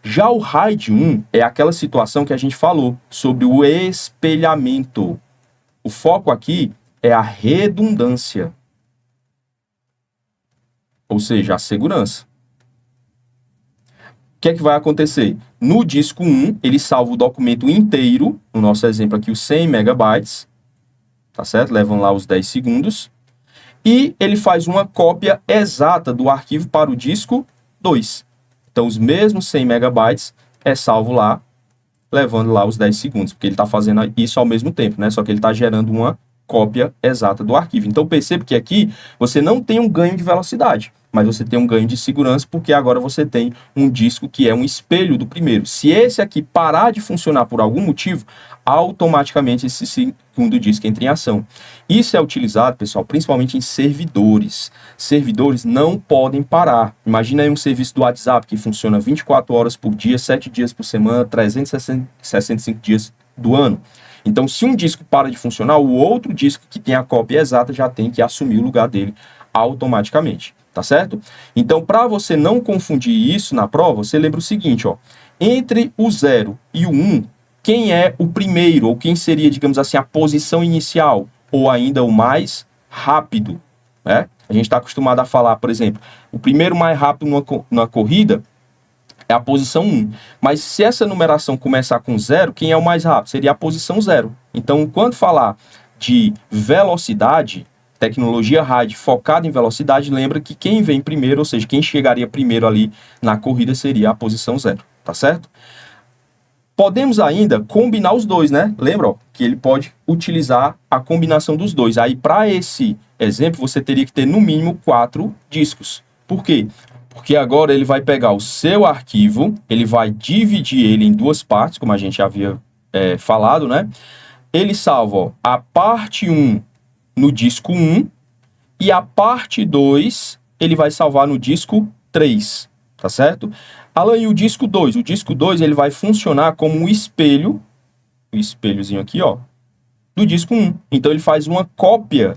Já o RAID 1 é aquela situação que a gente falou sobre o espelhamento. O foco aqui é a redundância, ou seja, a segurança. O que é que vai acontecer? No disco 1, ele salva o documento inteiro, no nosso exemplo aqui, os 100 megabytes, tá certo? Levam lá os 10 segundos. E ele faz uma cópia exata do arquivo para o disco 2. Então, os mesmos 100 megabytes é salvo lá, levando lá os 10 segundos, porque ele está fazendo isso ao mesmo tempo, né? Só que ele está gerando uma cópia exata do arquivo. Então, perceba que aqui você não tem um ganho de velocidade, mas você tem um ganho de segurança, porque agora você tem um disco que é um espelho do primeiro. Se esse aqui parar de funcionar por algum motivo, automaticamente esse segundo disco entra em ação. Isso é utilizado, pessoal, principalmente em servidores. Servidores não podem parar. Imagina aí um serviço do WhatsApp que funciona 24 horas por dia, 7 dias por semana, 365 dias do ano. Então, se um disco para de funcionar, o outro disco que tem a cópia exata já tem que assumir o lugar dele automaticamente, tá certo? Então, para você não confundir isso na prova, você lembra o seguinte, ó, entre o 0 e o 1, quem é o primeiro, ou quem seria, digamos assim, a posição inicial, ou ainda o mais rápido, né? A gente está acostumado a falar, por exemplo, o primeiro mais rápido numa corrida é a posição 1. Mas se essa numeração começar com 0, quem é o mais rápido? Seria a posição 0. Então, quando falar de velocidade, tecnologia RAID focada em velocidade, lembra que quem vem primeiro, ou seja, quem chegaria primeiro ali na corrida seria a posição 0, tá certo? Podemos ainda combinar os dois, né? Lembra, ó, que ele pode utilizar a combinação dos dois. Aí, para esse exemplo, você teria que ter no mínimo 4 discos. Por quê? Porque agora ele vai pegar o seu arquivo, ele vai dividir ele em 2 partes, como a gente já havia falado, né? Ele salva, ó, a parte 1 no disco 1 e a parte 2 ele vai salvar no disco 3, tá certo? Alan, e o disco 2? O disco 2 ele vai funcionar como um espelho, o espelhozinho aqui, ó, do disco 1. Então ele faz uma cópia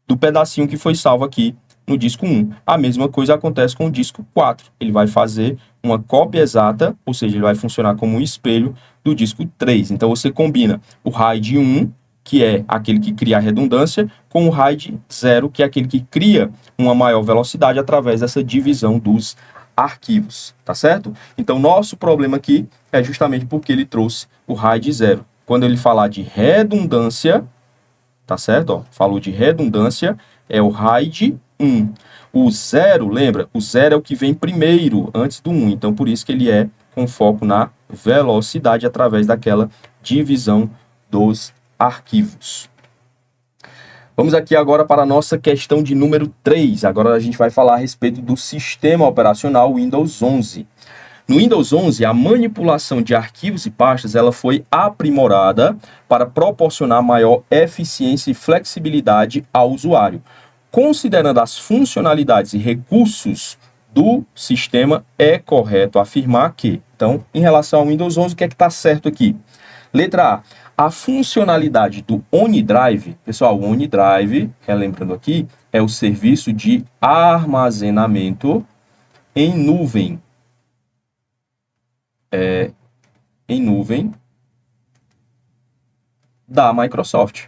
do pedacinho que foi salvo aqui no disco 1. A mesma coisa acontece com o disco 4. Ele vai fazer uma cópia exata, ou seja, ele vai funcionar como um espelho do disco 3. Então você combina o RAID 1, que é aquele que cria a redundância, com o RAID 0, que é aquele que cria uma maior velocidade através dessa divisão dos arquivos, tá certo? Então, nosso problema aqui é justamente porque ele trouxe o RAID 0. Quando ele falar de redundância, tá certo? Ó, falou de redundância, é o RAID 1. O 0, lembra? O 0 é o que vem primeiro, antes do 1. Então, por isso que ele é com foco na velocidade através daquela divisão dos arquivos. Vamos aqui agora para a nossa questão de número 3. Agora a gente vai falar a respeito do sistema operacional Windows 11. No Windows 11, a manipulação de arquivos e pastas ela foi aprimorada para proporcionar maior eficiência e flexibilidade ao usuário. Considerando as funcionalidades e recursos do sistema, é correto afirmar que... Então, em relação ao Windows 11, o que é que está certo aqui? Letra A funcionalidade do OneDrive, pessoal, o OneDrive, relembrando aqui, é o serviço de armazenamento em nuvem. Em nuvem da Microsoft.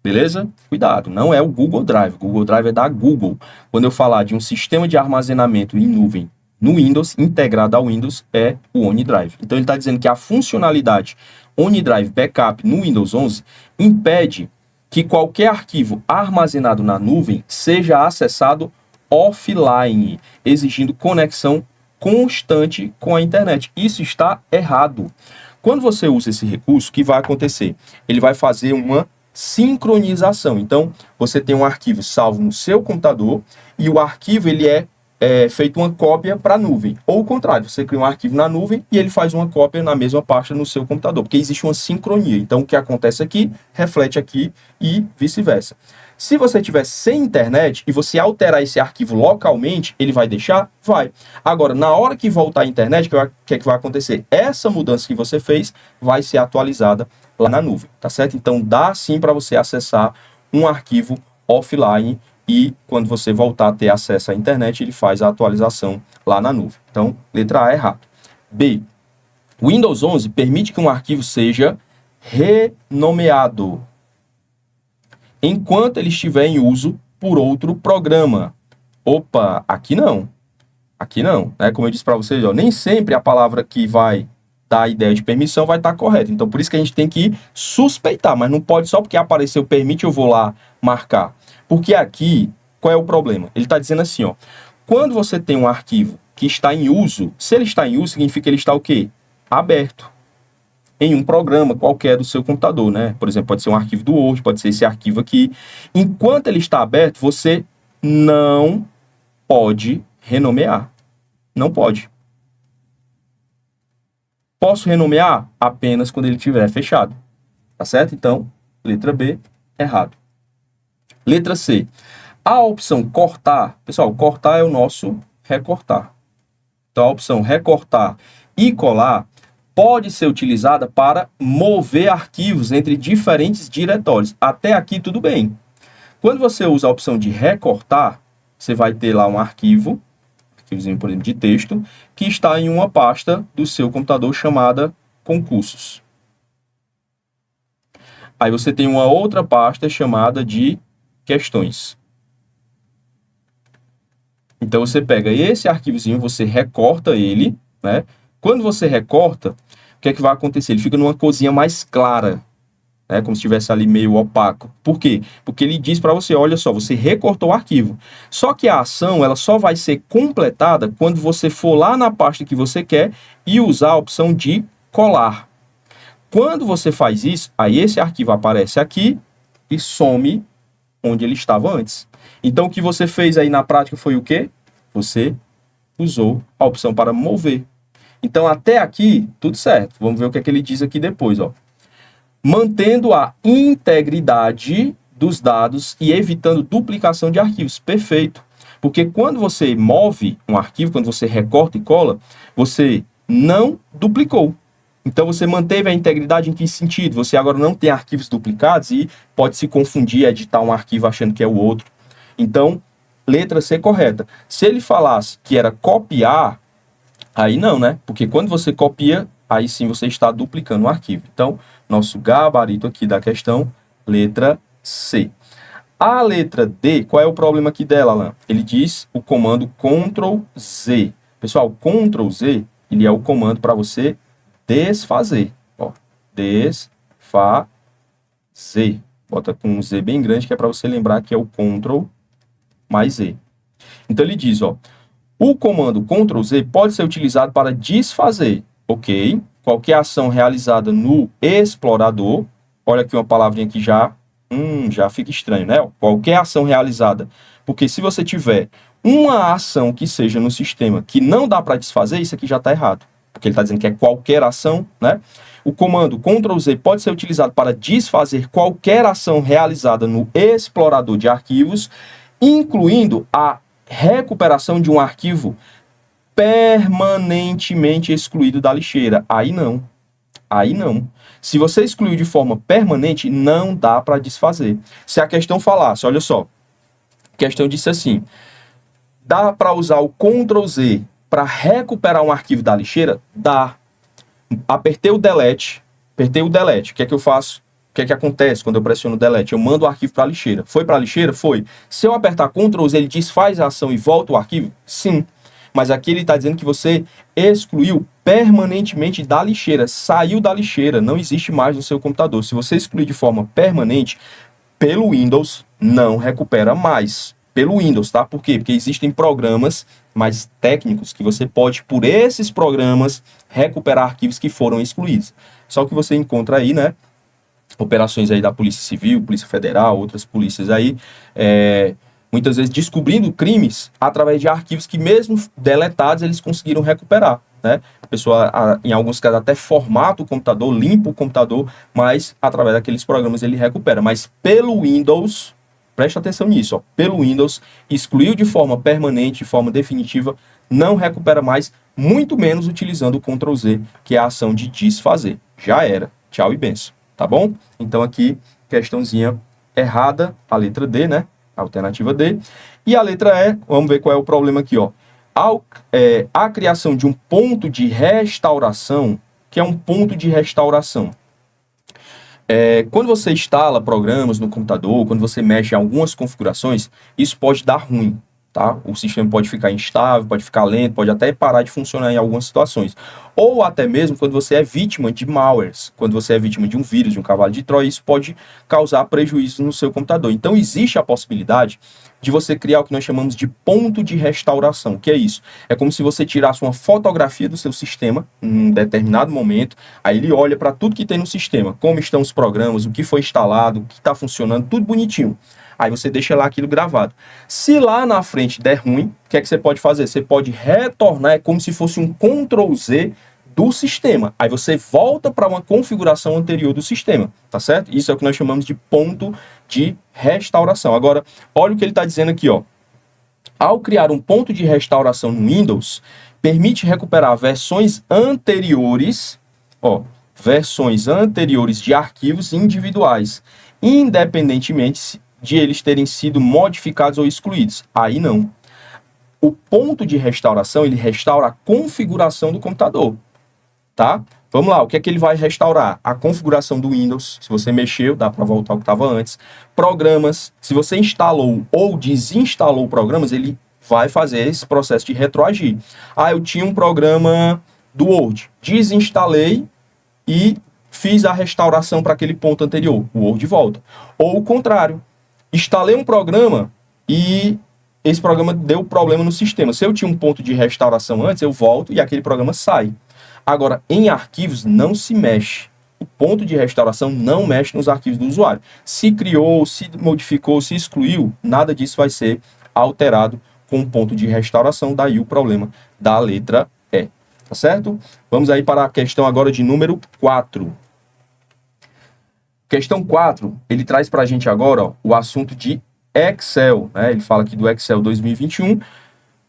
Beleza? Cuidado, não é o Google Drive. O Google Drive é da Google. Quando eu falar de um sistema de armazenamento em nuvem no Windows, integrado ao Windows, é o OneDrive. Então, ele está dizendo que a funcionalidade OneDrive Backup no Windows 11 impede que qualquer arquivo armazenado na nuvem seja acessado offline, exigindo conexão constante com a internet. Isso está errado. Quando você usa esse recurso, o que vai acontecer? Ele vai fazer uma sincronização. Então, você tem um arquivo salvo no seu computador e o arquivo ele é feito uma cópia para a nuvem. Ou o contrário, você cria um arquivo na nuvem e ele faz uma cópia na mesma pasta no seu computador, porque existe uma sincronia. Então, o que acontece aqui, reflete aqui e vice-versa. Se você tiver sem internet e você alterar esse arquivo localmente, ele vai deixar? Vai. Agora, na hora que voltar à internet, o que é que vai acontecer? Essa mudança que você fez vai ser atualizada lá na nuvem, tá certo? Então, dá sim para você acessar um arquivo offline e quando você voltar a ter acesso à internet, ele faz a atualização lá na nuvem. Então, letra A é errado. B. Windows 11 permite que um arquivo seja renomeado enquanto ele estiver em uso por outro programa. Opa, aqui não. Aqui não, né? Como eu disse para vocês, ó, nem sempre a palavra que vai dar a ideia de permissão vai estar correta. Então, por isso que a gente tem que suspeitar, mas não pode só porque apareceu permite eu vou lá marcar. Porque aqui, qual é o problema? Ele está dizendo assim, ó, quando você tem um arquivo que está em uso, se ele está em uso, significa que ele está o quê? Aberto em um programa qualquer do seu computador, né? Por exemplo, pode ser um arquivo do Word, pode ser esse arquivo aqui. Enquanto ele está aberto, você não pode renomear. Não pode. Posso renomear apenas quando ele estiver fechado. Tá certo? Então, letra B, errado. Letra C. A opção cortar, pessoal, cortar é o nosso recortar. Então, a opção recortar e colar pode ser utilizada para mover arquivos entre diferentes diretórios. Até aqui tudo bem. Quando você usa a opção de recortar, você vai ter lá um arquivozinho, por exemplo, de texto, que está em uma pasta do seu computador chamada concursos. Aí você tem uma outra pasta chamada de questões. Então você pega esse arquivozinho, você recorta ele, né? Quando você recorta, o que é que vai acontecer? Ele fica numa corzinha mais clara, né? Como se estivesse ali meio opaco. Por quê? Porque ele diz para você, olha só, você recortou o arquivo. Só que a ação, ela só vai ser completada quando você for lá na pasta que você quer e usar a opção de colar. Quando você faz isso, aí esse arquivo aparece aqui e some onde ele estava antes. Então, o que você fez aí na prática foi o quê? Você usou a opção para mover. Então, até aqui, tudo certo. Vamos ver o que é que ele diz aqui depois, ó. Mantendo a integridade dos dados e evitando duplicação de arquivos. Perfeito. Porque quando você move um arquivo, quando você recorta e cola, você não duplicou. Então, você manteve a integridade em que sentido? Você agora não tem arquivos duplicados e pode se confundir, editar um arquivo achando que é o outro. Então, letra C correta. Se ele falasse que era copiar, aí não, né? Porque quando você copia, aí sim você está duplicando o arquivo. Então, nosso gabarito aqui da questão, letra C. A letra D, qual é o problema aqui dela, Alan? Ele diz o comando Ctrl Z. Pessoal, Ctrl Z, ele é o comando para você desfazer. Ó, desfazer. Bota com um Z bem grande, que é para você lembrar que é o Ctrl mais Z. Então, ele diz, ó, o comando Ctrl Z pode ser utilizado para desfazer, ok? Qualquer ação realizada no explorador. Olha aqui uma palavrinha que já fica estranho, né? Qualquer ação realizada. Porque se você tiver uma ação que seja no sistema que não dá para desfazer, isso aqui já está errado. Porque ele está dizendo que é qualquer ação, né? O comando Ctrl Z pode ser utilizado para desfazer qualquer ação realizada no explorador de arquivos, incluindo a recuperação de um arquivo permanentemente excluído da lixeira. Aí não. Aí não. Se você excluiu de forma permanente, não dá para desfazer. Se a questão falasse, olha só, a questão disse assim, dá para usar o Ctrl Z para recuperar um arquivo da lixeira? Dá. Apertei o delete. O que é que eu faço? O que é que acontece quando eu pressiono o delete? Eu mando o arquivo para a lixeira. Foi para a lixeira? Foi. Se eu apertar Ctrl Z, ele desfaz a ação e volta o arquivo? Sim. Mas aqui ele está dizendo que você excluiu permanentemente da lixeira. Saiu da lixeira, não existe mais no seu computador. Se você excluir de forma permanente, pelo Windows, não recupera mais. Pelo Windows, tá? Por quê? Porque existem programas mais técnicos que você pode, por esses programas, recuperar arquivos que foram excluídos. Só que você encontra aí, né? Operações aí da Polícia Civil, Polícia Federal, outras polícias aí, muitas vezes descobrindo crimes através de arquivos que mesmo deletados eles conseguiram recuperar, né? A pessoa, em alguns casos, até formata o computador, limpa o computador, mas através daqueles programas ele recupera. Mas pelo Windows, presta atenção nisso, ó, pelo Windows, excluiu de forma permanente, de forma definitiva, não recupera mais, muito menos utilizando o Ctrl Z, que é a ação de desfazer. Já era. Tchau e benção. Tá bom? Então aqui, questãozinha errada, a letra D, né? Alternativa D. E a letra E, vamos ver qual é o problema aqui, ó. A criação de um ponto de restauração, que é um ponto de restauração. Quando você instala programas no computador, quando você mexe em algumas configurações, isso pode dar ruim, tá? O sistema pode ficar instável, pode ficar lento, pode até parar de funcionar em algumas situações. Ou até mesmo quando você é vítima de malwares, quando você é vítima de um vírus, de um cavalo de Troia, isso pode causar prejuízos no seu computador. Então existe a possibilidade de você criar o que nós chamamos de ponto de restauração. O que é isso? É como se você tirasse uma fotografia do seu sistema em um determinado momento, aí ele olha para tudo que tem no sistema, como estão os programas, o que foi instalado, o que está funcionando, tudo bonitinho. Aí você deixa lá aquilo gravado. Se lá na frente der ruim, o que é que você pode fazer? Você pode retornar, é como se fosse um Ctrl Z do sistema. Aí você volta para uma configuração anterior do sistema, tá certo? Isso é o que nós chamamos de ponto de restauração. Agora, olha o que ele está dizendo aqui, ó. Ao criar um ponto de restauração no Windows, permite recuperar versões anteriores, versões anteriores de arquivos individuais, independentemente de eles terem sido modificados ou excluídos. Aí não. O ponto de restauração, ele restaura a configuração do computador, tá? Vamos lá, o que é que ele vai restaurar? A configuração do Windows, se você mexeu, dá para voltar ao que estava antes. Programas, se você instalou ou desinstalou programas, ele vai fazer esse processo de retroagir. Eu tinha um programa do Word, desinstalei e fiz a restauração para aquele ponto anterior, o Word volta. Ou o contrário, instalei um programa e esse programa deu problema no sistema. Se eu tinha um ponto de restauração antes, eu volto e aquele programa sai. Agora, em arquivos não se mexe. O ponto de restauração não mexe nos arquivos do usuário. Se criou, se modificou, se excluiu, nada disso vai ser alterado com o ponto de restauração. Daí o problema da letra E. Tá certo? Vamos aí para a questão agora de número 4. Questão 4, ele traz para a gente agora, ó, o assunto de Excel, né? Ele fala aqui do Excel 2021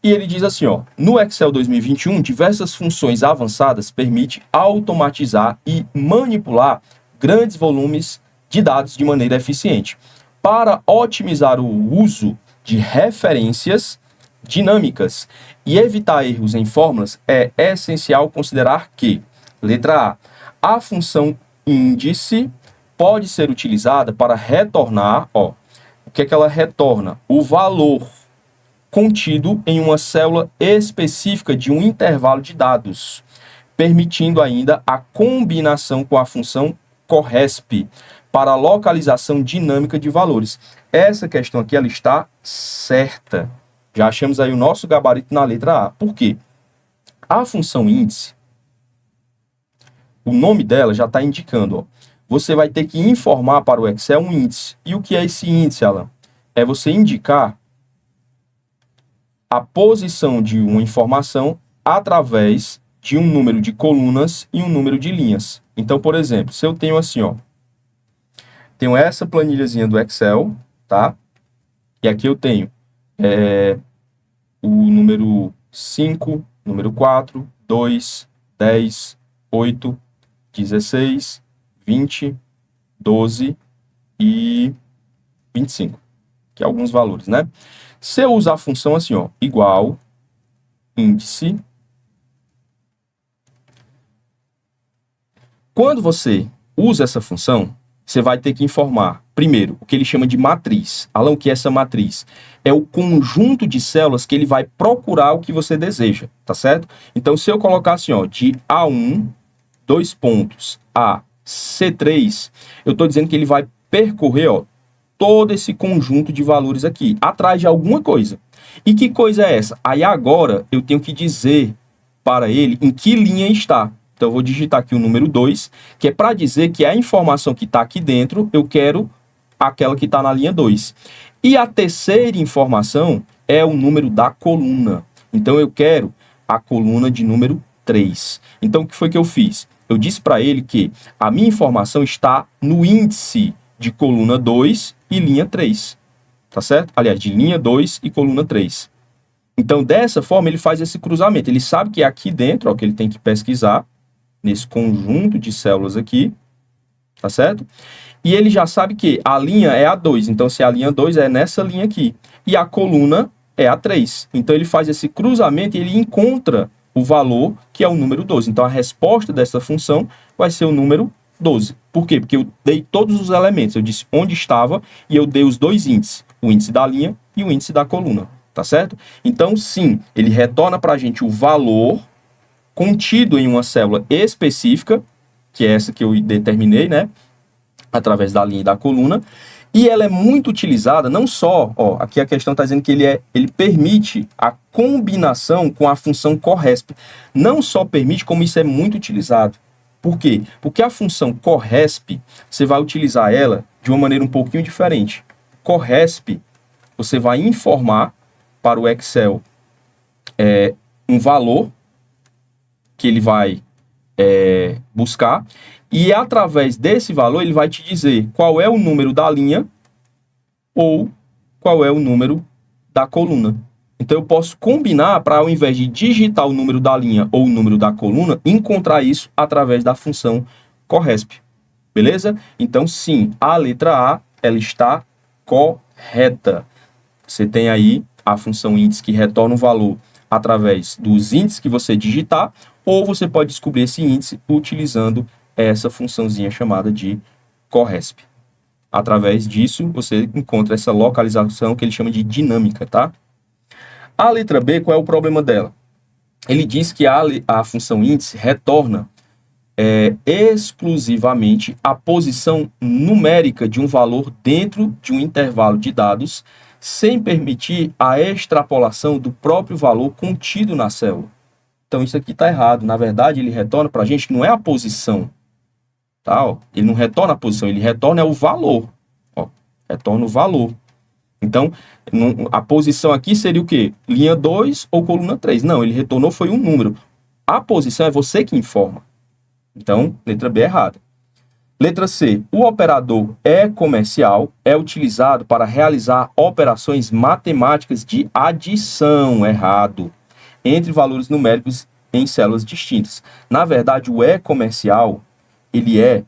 e ele diz assim, ó, no Excel 2021, diversas funções avançadas permitem automatizar e manipular grandes volumes de dados de maneira eficiente. Para otimizar o uso de referências dinâmicas e evitar erros em fórmulas, é essencial considerar que, letra A, a função índice pode ser utilizada para retornar, ó, o que é que ela retorna? O valor contido em uma célula específica de um intervalo de dados, permitindo ainda a combinação com a função corresp para a localização dinâmica de valores. Essa questão aqui, ela está certa. Já achamos aí o nosso gabarito na letra A. Por quê? A função índice, o nome dela já está indicando, ó, você vai ter que informar para o Excel um índice. E o que é esse índice, Alan? É você indicar a posição de uma informação através de um número de colunas e um número de linhas. Então, por exemplo, se eu tenho assim, ó, tenho essa planilhazinha do Excel, tá? E aqui eu tenho o número 5, número 4, 2, 10, 8, 16, 20, 12 e 25, que é alguns valores, né? Se eu usar a função assim, ó, igual, índice, quando você usa essa função, você vai ter que informar, primeiro, o que ele chama de matriz. Alan, o que é essa matriz? É o conjunto de células que ele vai procurar o que você deseja, tá certo? Então, se eu colocar assim, ó, de A1, dois pontos, a C3, eu estou dizendo que ele vai percorrer, ó, todo esse conjunto de valores aqui, atrás de alguma coisa. E que coisa é essa? Aí agora eu tenho que dizer para ele em que linha está. Então eu vou digitar aqui o número 2, que é para dizer que a informação que está aqui dentro, eu quero aquela que está na linha 2. E a terceira informação é o número da coluna. Então, eu quero a coluna de número 3. Então, o que foi que eu fiz? Eu disse para ele que a minha informação está no índice de coluna 2 e linha 3. Tá certo? Aliás, de linha 2 e coluna 3. Então, dessa forma, ele faz esse cruzamento. Ele sabe que é aqui dentro, ó, que ele tem que pesquisar, nesse conjunto de células aqui, tá certo? E ele já sabe que a linha é a 2, então se a linha 2 é nessa linha aqui, e a coluna é a 3. Então, ele faz esse cruzamento e ele encontra o valor, que é o número 12. Então, a resposta dessa função vai ser o número 12. Por quê? Porque eu dei todos os elementos, eu disse onde estava e eu dei os dois índices, o índice da linha e o índice da coluna. Tá certo? Então, sim, ele retorna para a gente o valor contido em uma célula específica, que é essa que eu determinei, né? Através da linha e da coluna. E ela é muito utilizada, não só, ó, aqui a questão está dizendo que ele permite a combinação com a função corresp. Não só permite, como isso é muito utilizado. Por quê? Porque a função corresp, você vai utilizar ela de uma maneira um pouquinho diferente. Corresp, você vai informar para o Excel um valor que ele vai buscar, e através desse valor ele vai te dizer qual é o número da linha ou qual é o número da coluna. Então eu posso combinar para, ao invés de digitar o número da linha ou o número da coluna, encontrar isso através da função corresp. Beleza? Então sim, a letra A ela está correta. Você tem aí a função índice que retorna o valor através dos índices que você digitar, ou você pode descobrir esse índice utilizando essa funçãozinha chamada de corresp. Através disso, você encontra essa localização que ele chama de dinâmica, tá? A letra B, qual é o problema dela? Ele diz que a função índice retorna exclusivamente a posição numérica de um valor dentro de um intervalo de dados, sem permitir a extrapolação do próprio valor contido na célula. Então, isso aqui está errado. Na verdade, ele retorna para a gente, não é a posição. Tá? Ó, ele não retorna a posição, ele retorna o valor. Ó, retorna o valor. Então, a posição aqui seria o quê? Linha 2 ou coluna 3? Não, ele retornou foi um número. A posição é você que informa. Então, letra B é errada. Letra C. O operador comercial é utilizado para realizar operações matemáticas de adição, errado, entre valores numéricos em células distintas. Na verdade, o comercial, ele vou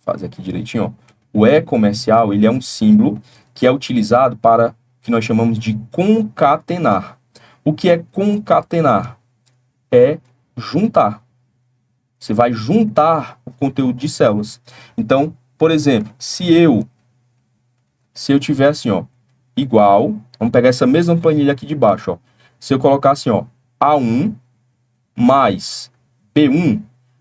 fazer aqui direitinho, ó. O comercial, ele é um símbolo que é utilizado para o que nós chamamos de concatenar. O que é concatenar? É juntar. Você vai juntar o conteúdo de células. Então, por exemplo, se eu tiver assim, ó, igual, vamos pegar essa mesma planilha aqui de baixo, ó. Se eu colocar assim, ó, A1 mais B1,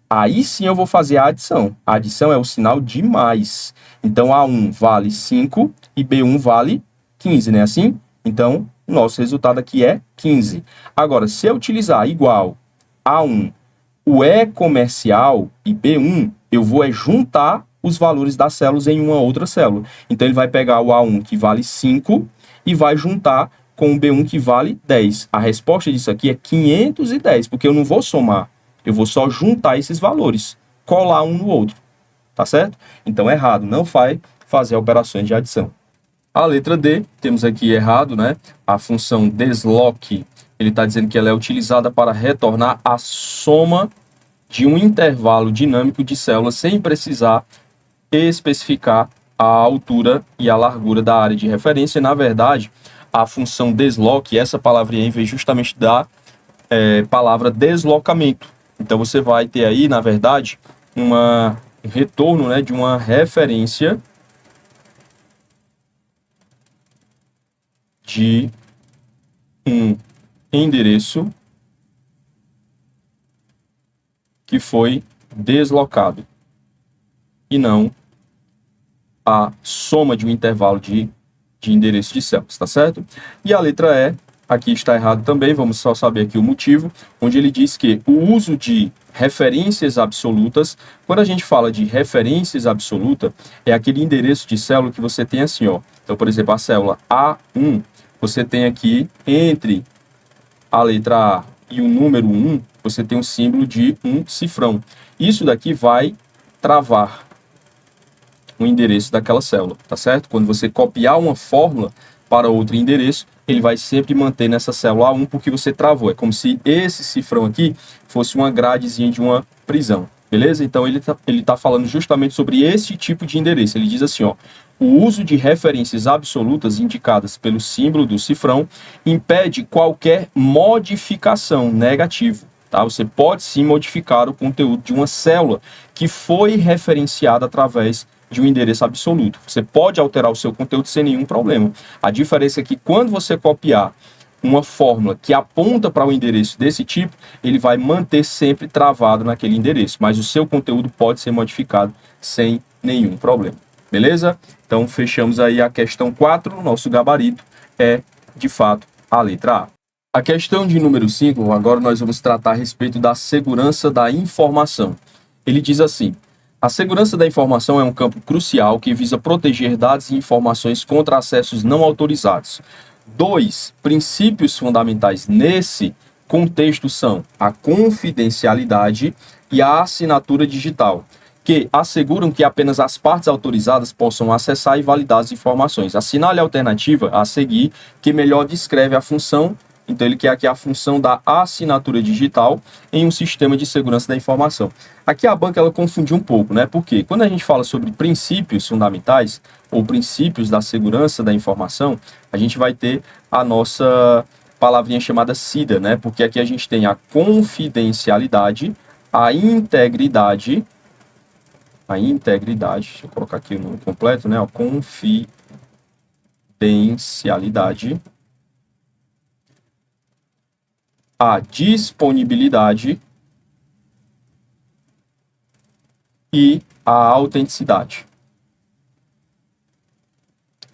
aí sim eu vou fazer a adição. A adição é o sinal de mais. Então, A1 vale 5 e B1 vale 15, né? Assim? Então, o nosso resultado aqui é 15. Agora, se eu utilizar igual A1, o comercial e B1, eu vou juntar os valores das células em uma outra célula. Então, ele vai pegar o A1, que vale 5, e vai juntar com o B1, que vale 10. A resposta disso aqui é 510, porque eu não vou somar. Eu vou só juntar esses valores, colar um no outro. Tá certo? Então, errado. Não vai fazer operações de adição. A letra D, temos aqui errado, né? A função desloque, ele está dizendo que ela é utilizada para retornar a soma de um intervalo dinâmico de células sem precisar especificar a altura e a largura da área de referência. Na verdade, a função desloque, essa palavrinha vem justamente da palavra deslocamento. Então, você vai ter aí, na verdade, um retorno, né, de uma referência de um endereço que foi deslocado e não a soma de um intervalo de endereço de células, tá certo? E a letra E, Aqui está errado também, vamos só saber aqui o motivo, onde ele diz que o uso de referências absolutas, quando a gente fala de referências absolutas, é aquele endereço de célula que você tem assim, ó. Então, por exemplo, a célula A1, você tem aqui entre a letra A e o número 1, você tem um símbolo de um cifrão. Isso daqui vai travar o endereço daquela célula, tá certo? Quando você copiar uma fórmula para outro endereço, ele vai sempre manter nessa célula A1 porque você travou. É como se esse cifrão aqui fosse uma gradezinha de uma prisão, beleza? Então ele tá falando justamente sobre esse tipo de endereço. Ele diz assim, ó, o uso de referências absolutas indicadas pelo símbolo do cifrão impede qualquer modificação negativa. Tá? Você pode sim modificar o conteúdo de uma célula que foi referenciada através de um endereço absoluto. Você pode alterar o seu conteúdo sem nenhum problema. A diferença é que quando você copiar uma fórmula que aponta para um endereço desse tipo, ele vai manter sempre travado naquele endereço, mas o seu conteúdo pode ser modificado sem nenhum problema. Beleza? Então, fechamos aí a questão 4. Nosso gabarito é, de fato, a letra A. A questão de número 5, agora nós vamos tratar a respeito da segurança da informação. Ele diz assim: a segurança da informação é um campo crucial que visa proteger dados e informações contra acessos não autorizados. 2 princípios fundamentais nesse contexto são a confidencialidade e a assinatura digital, que asseguram que apenas as partes autorizadas possam acessar e validar as informações. Assinale a alternativa a seguir, que melhor descreve a função. Então, ele quer aqui a função da assinatura digital em um sistema de segurança da informação. Aqui a banca ela confundiu um pouco, né? Porque quando a gente fala sobre princípios fundamentais ou princípios da segurança da informação, a gente vai ter a nossa palavrinha chamada SIDA, né? Porque aqui a gente tem a confidencialidade, a integridade, deixa eu colocar aqui no completo, né? A confidencialidade, a disponibilidade e a autenticidade.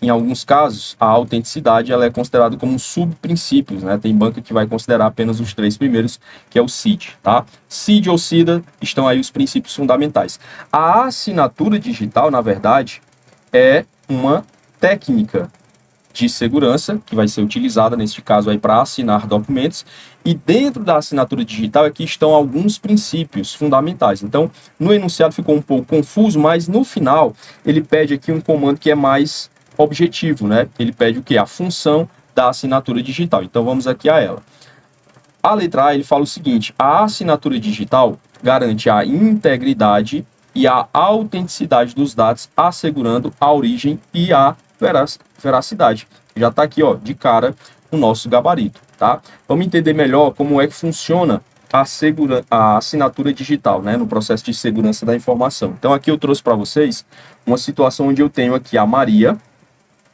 Em alguns casos, a autenticidade ela é considerada como um subprincípios, né? Tem banca que vai considerar apenas os 3 primeiros, que é o CID, tá? CID ou SIDA estão aí os princípios fundamentais. A assinatura digital, na verdade, é uma técnica de segurança que vai ser utilizada, neste caso, aí para assinar documentos, e dentro da assinatura digital aqui estão alguns princípios fundamentais. Então, no enunciado ficou um pouco confuso, mas no final ele pede aqui um comando que é mais objetivo, né? Ele pede o quê? A função da assinatura digital. Então, vamos aqui a ela. A letra A, ele fala o seguinte: a assinatura digital garante a integridade e a autenticidade dos dados, assegurando a origem e a veracidade. Já está aqui, ó, de cara o nosso gabarito, tá? Vamos entender melhor como é que funciona a assinatura digital, né, no processo de segurança da informação. Então, aqui eu trouxe para vocês uma situação onde eu tenho aqui a Maria,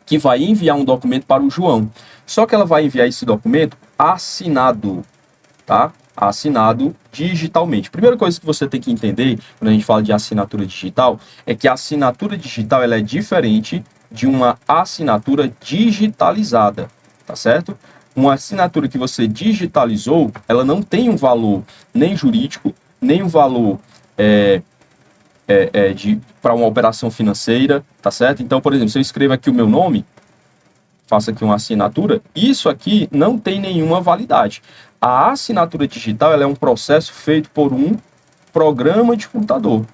que vai enviar um documento para o João. Só que ela vai enviar esse documento assinado, tá? Assinado digitalmente. Primeira coisa que você tem que entender quando a gente fala de assinatura digital é que a assinatura digital ela é diferente de uma assinatura digitalizada, tá certo? Uma assinatura que você digitalizou, ela não tem um valor nem jurídico, nem um valor para uma operação financeira, tá certo? Então, por exemplo, se eu escrevo aqui o meu nome, faço aqui uma assinatura, isso aqui não tem nenhuma validade. A assinatura digital ela é um processo feito por um programa de computador.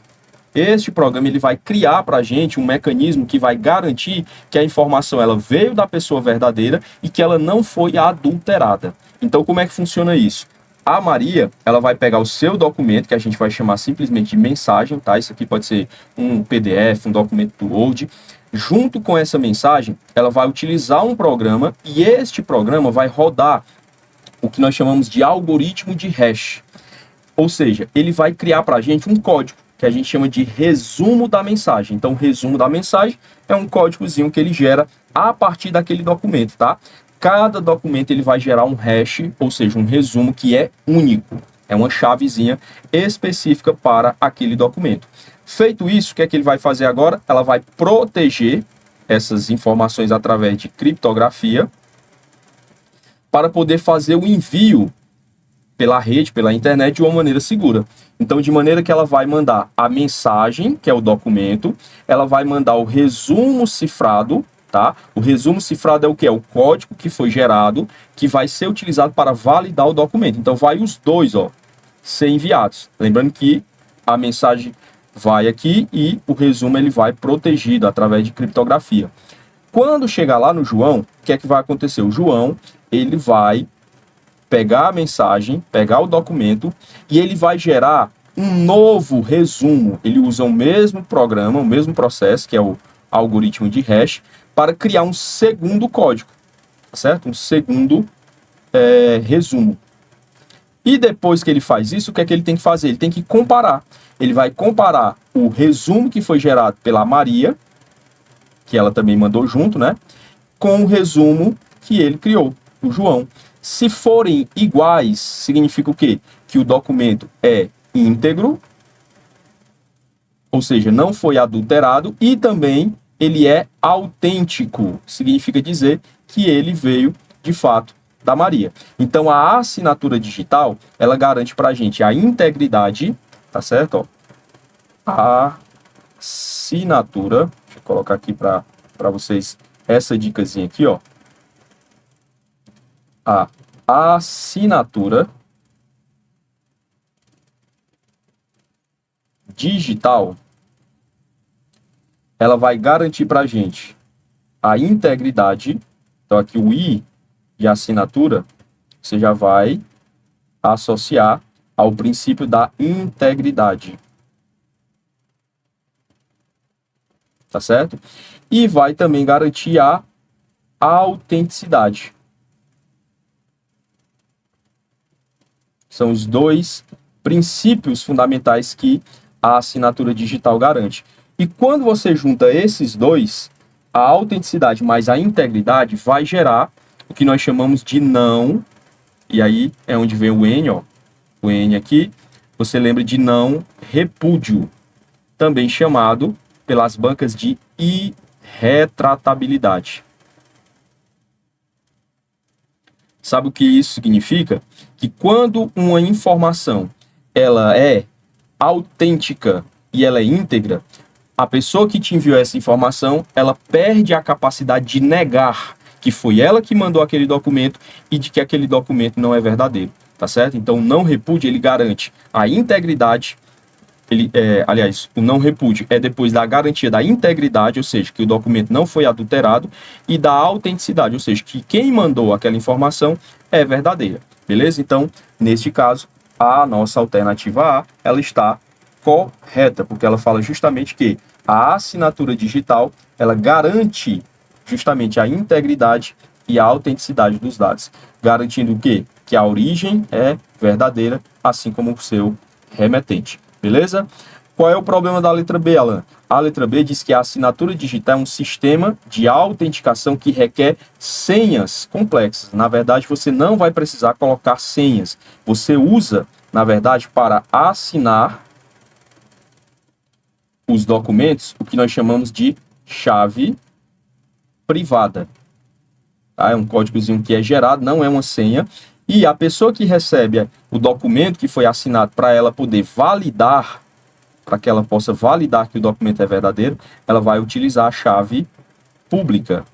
Este programa ele vai criar para a gente um mecanismo que vai garantir que a informação ela veio da pessoa verdadeira e que ela não foi adulterada. Então, como é que funciona isso? A Maria, ela vai pegar o seu documento, que a gente vai chamar simplesmente de mensagem, tá? Isso aqui pode ser um PDF, um documento do Word. Junto com essa mensagem, ela vai utilizar um programa e este programa vai rodar o que nós chamamos de algoritmo de hash. Ou seja, ele vai criar para a gente um código que a gente chama de resumo da mensagem. Então, o resumo da mensagem é um códigozinho que ele gera a partir daquele documento, tá? Cada documento ele vai gerar um hash, ou seja, um resumo que é único. É uma chavezinha específica para aquele documento. Feito isso, o que é que ele vai fazer agora? Ela vai proteger essas informações através de criptografia. para poder fazer o envio pela rede, pela internet, de uma maneira segura. Então, de maneira que ela vai mandar a mensagem, que é o documento, ela vai mandar o resumo cifrado, tá? O resumo cifrado é o que? É o código que foi gerado, que vai ser utilizado para validar o documento. Então, vai os dois, ó, ser enviados. Lembrando que a mensagem vai aqui e o resumo ele vai protegido através de criptografia. Quando chegar lá no João, o que é que vai acontecer? O João, ele vai pegar a mensagem, pegar o documento e ele vai gerar um novo resumo. Ele usa o mesmo programa, o mesmo processo, que é o algoritmo de hash, para criar um segundo código, tá certo? Um segundo resumo. E depois que ele faz isso, o que é que ele tem que fazer? Ele tem que comparar. Ele vai comparar o resumo que foi gerado pela Maria, que ela também mandou junto, né? Com o resumo que ele criou, o João. Se forem iguais, significa o quê? Que o documento é íntegro, ou seja, não foi adulterado, e também ele é autêntico. Significa dizer que ele veio, de fato, da Maria. Então, a assinatura digital, ela garante para a gente a integridade, tá certo? Ó, a assinatura, deixa eu colocar aqui para vocês essa dicasinha aqui, ó. A assinatura digital, ela vai garantir para a gente a integridade. Então, aqui o I de assinatura, você já vai associar ao princípio da integridade. Tá certo? E vai também garantir a autenticidade. São os dois princípios fundamentais que a assinatura digital garante. E quando você junta esses dois, a autenticidade mais a integridade vai gerar o que nós chamamos de não, e aí é onde vem o N, ó, o N aqui, você lembra de não repúdio, também chamado pelas bancas de irretratabilidade. Sabe o que isso significa? Que quando uma informação ela é autêntica e ela é íntegra, a pessoa que te enviou essa informação, ela perde a capacidade de negar que foi ela que mandou aquele documento e de que aquele documento não é verdadeiro, tá certo? Então, o não repúdio, ele garante a integridade, aliás, o não repúdio é depois da garantia da integridade, ou seja, que o documento não foi adulterado, e da autenticidade, ou seja, que quem mandou aquela informação é verdadeira, beleza? Então, neste caso, a nossa alternativa A, ela está correta, porque ela fala justamente que a assinatura digital, ela garante justamente a integridade e a autenticidade dos dados, garantindo o quê? Que a origem é verdadeira, assim como o seu remetente, beleza? Qual é o problema da letra B, Alan? A letra B diz que a assinatura digital é um sistema de autenticação que requer senhas complexas. Na verdade, você não vai precisar colocar senhas. Você usa, na verdade, para assinar os documentos, o que nós chamamos de chave privada. Tá? É um códigozinho que é gerado, não é uma senha. E a pessoa que recebe o documento que foi assinado para ela poder validar, para que ela possa validar que o documento é verdadeiro, ela vai utilizar a chave pública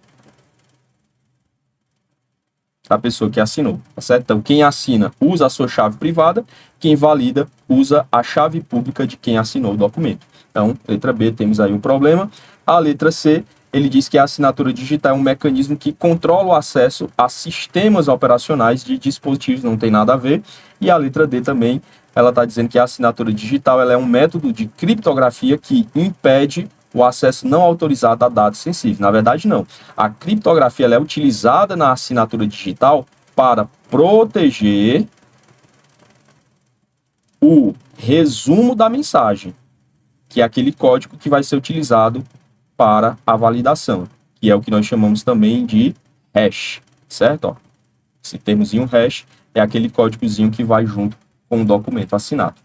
da pessoa que assinou, tá certo? Então, quem assina usa a sua chave privada, quem valida usa a chave pública de quem assinou o documento. Então, letra B, temos aí um problema. A letra C, ele diz que a assinatura digital é um mecanismo que controla o acesso a sistemas operacionais de dispositivos, não tem nada a ver. E a letra D também, ela está dizendo que a assinatura digital ela é um método de criptografia que impede o acesso não autorizado a dados sensíveis. Na verdade, não. A criptografia ela é utilizada na assinatura digital para proteger o resumo da mensagem, que é aquele código que vai ser utilizado para a validação, que é o que nós chamamos também de hash, certo? Ó, esse termozinho hash é aquele códigozinho que vai junto com o documento assinado.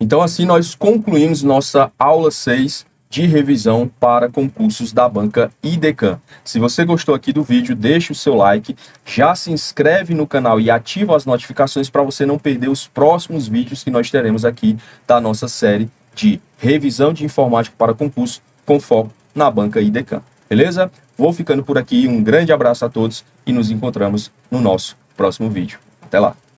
Então, assim, nós concluímos nossa aula 6 de revisão para concursos da banca IDECAM. Se você gostou aqui do vídeo, deixe o seu like, já se inscreve no canal e ativa as notificações para você não perder os próximos vídeos que nós teremos aqui da nossa série de revisão de informática para concurso com foco na banca IDECAM. Beleza? Vou ficando por aqui, um grande abraço a todos e nos encontramos no nosso próximo vídeo. Até lá!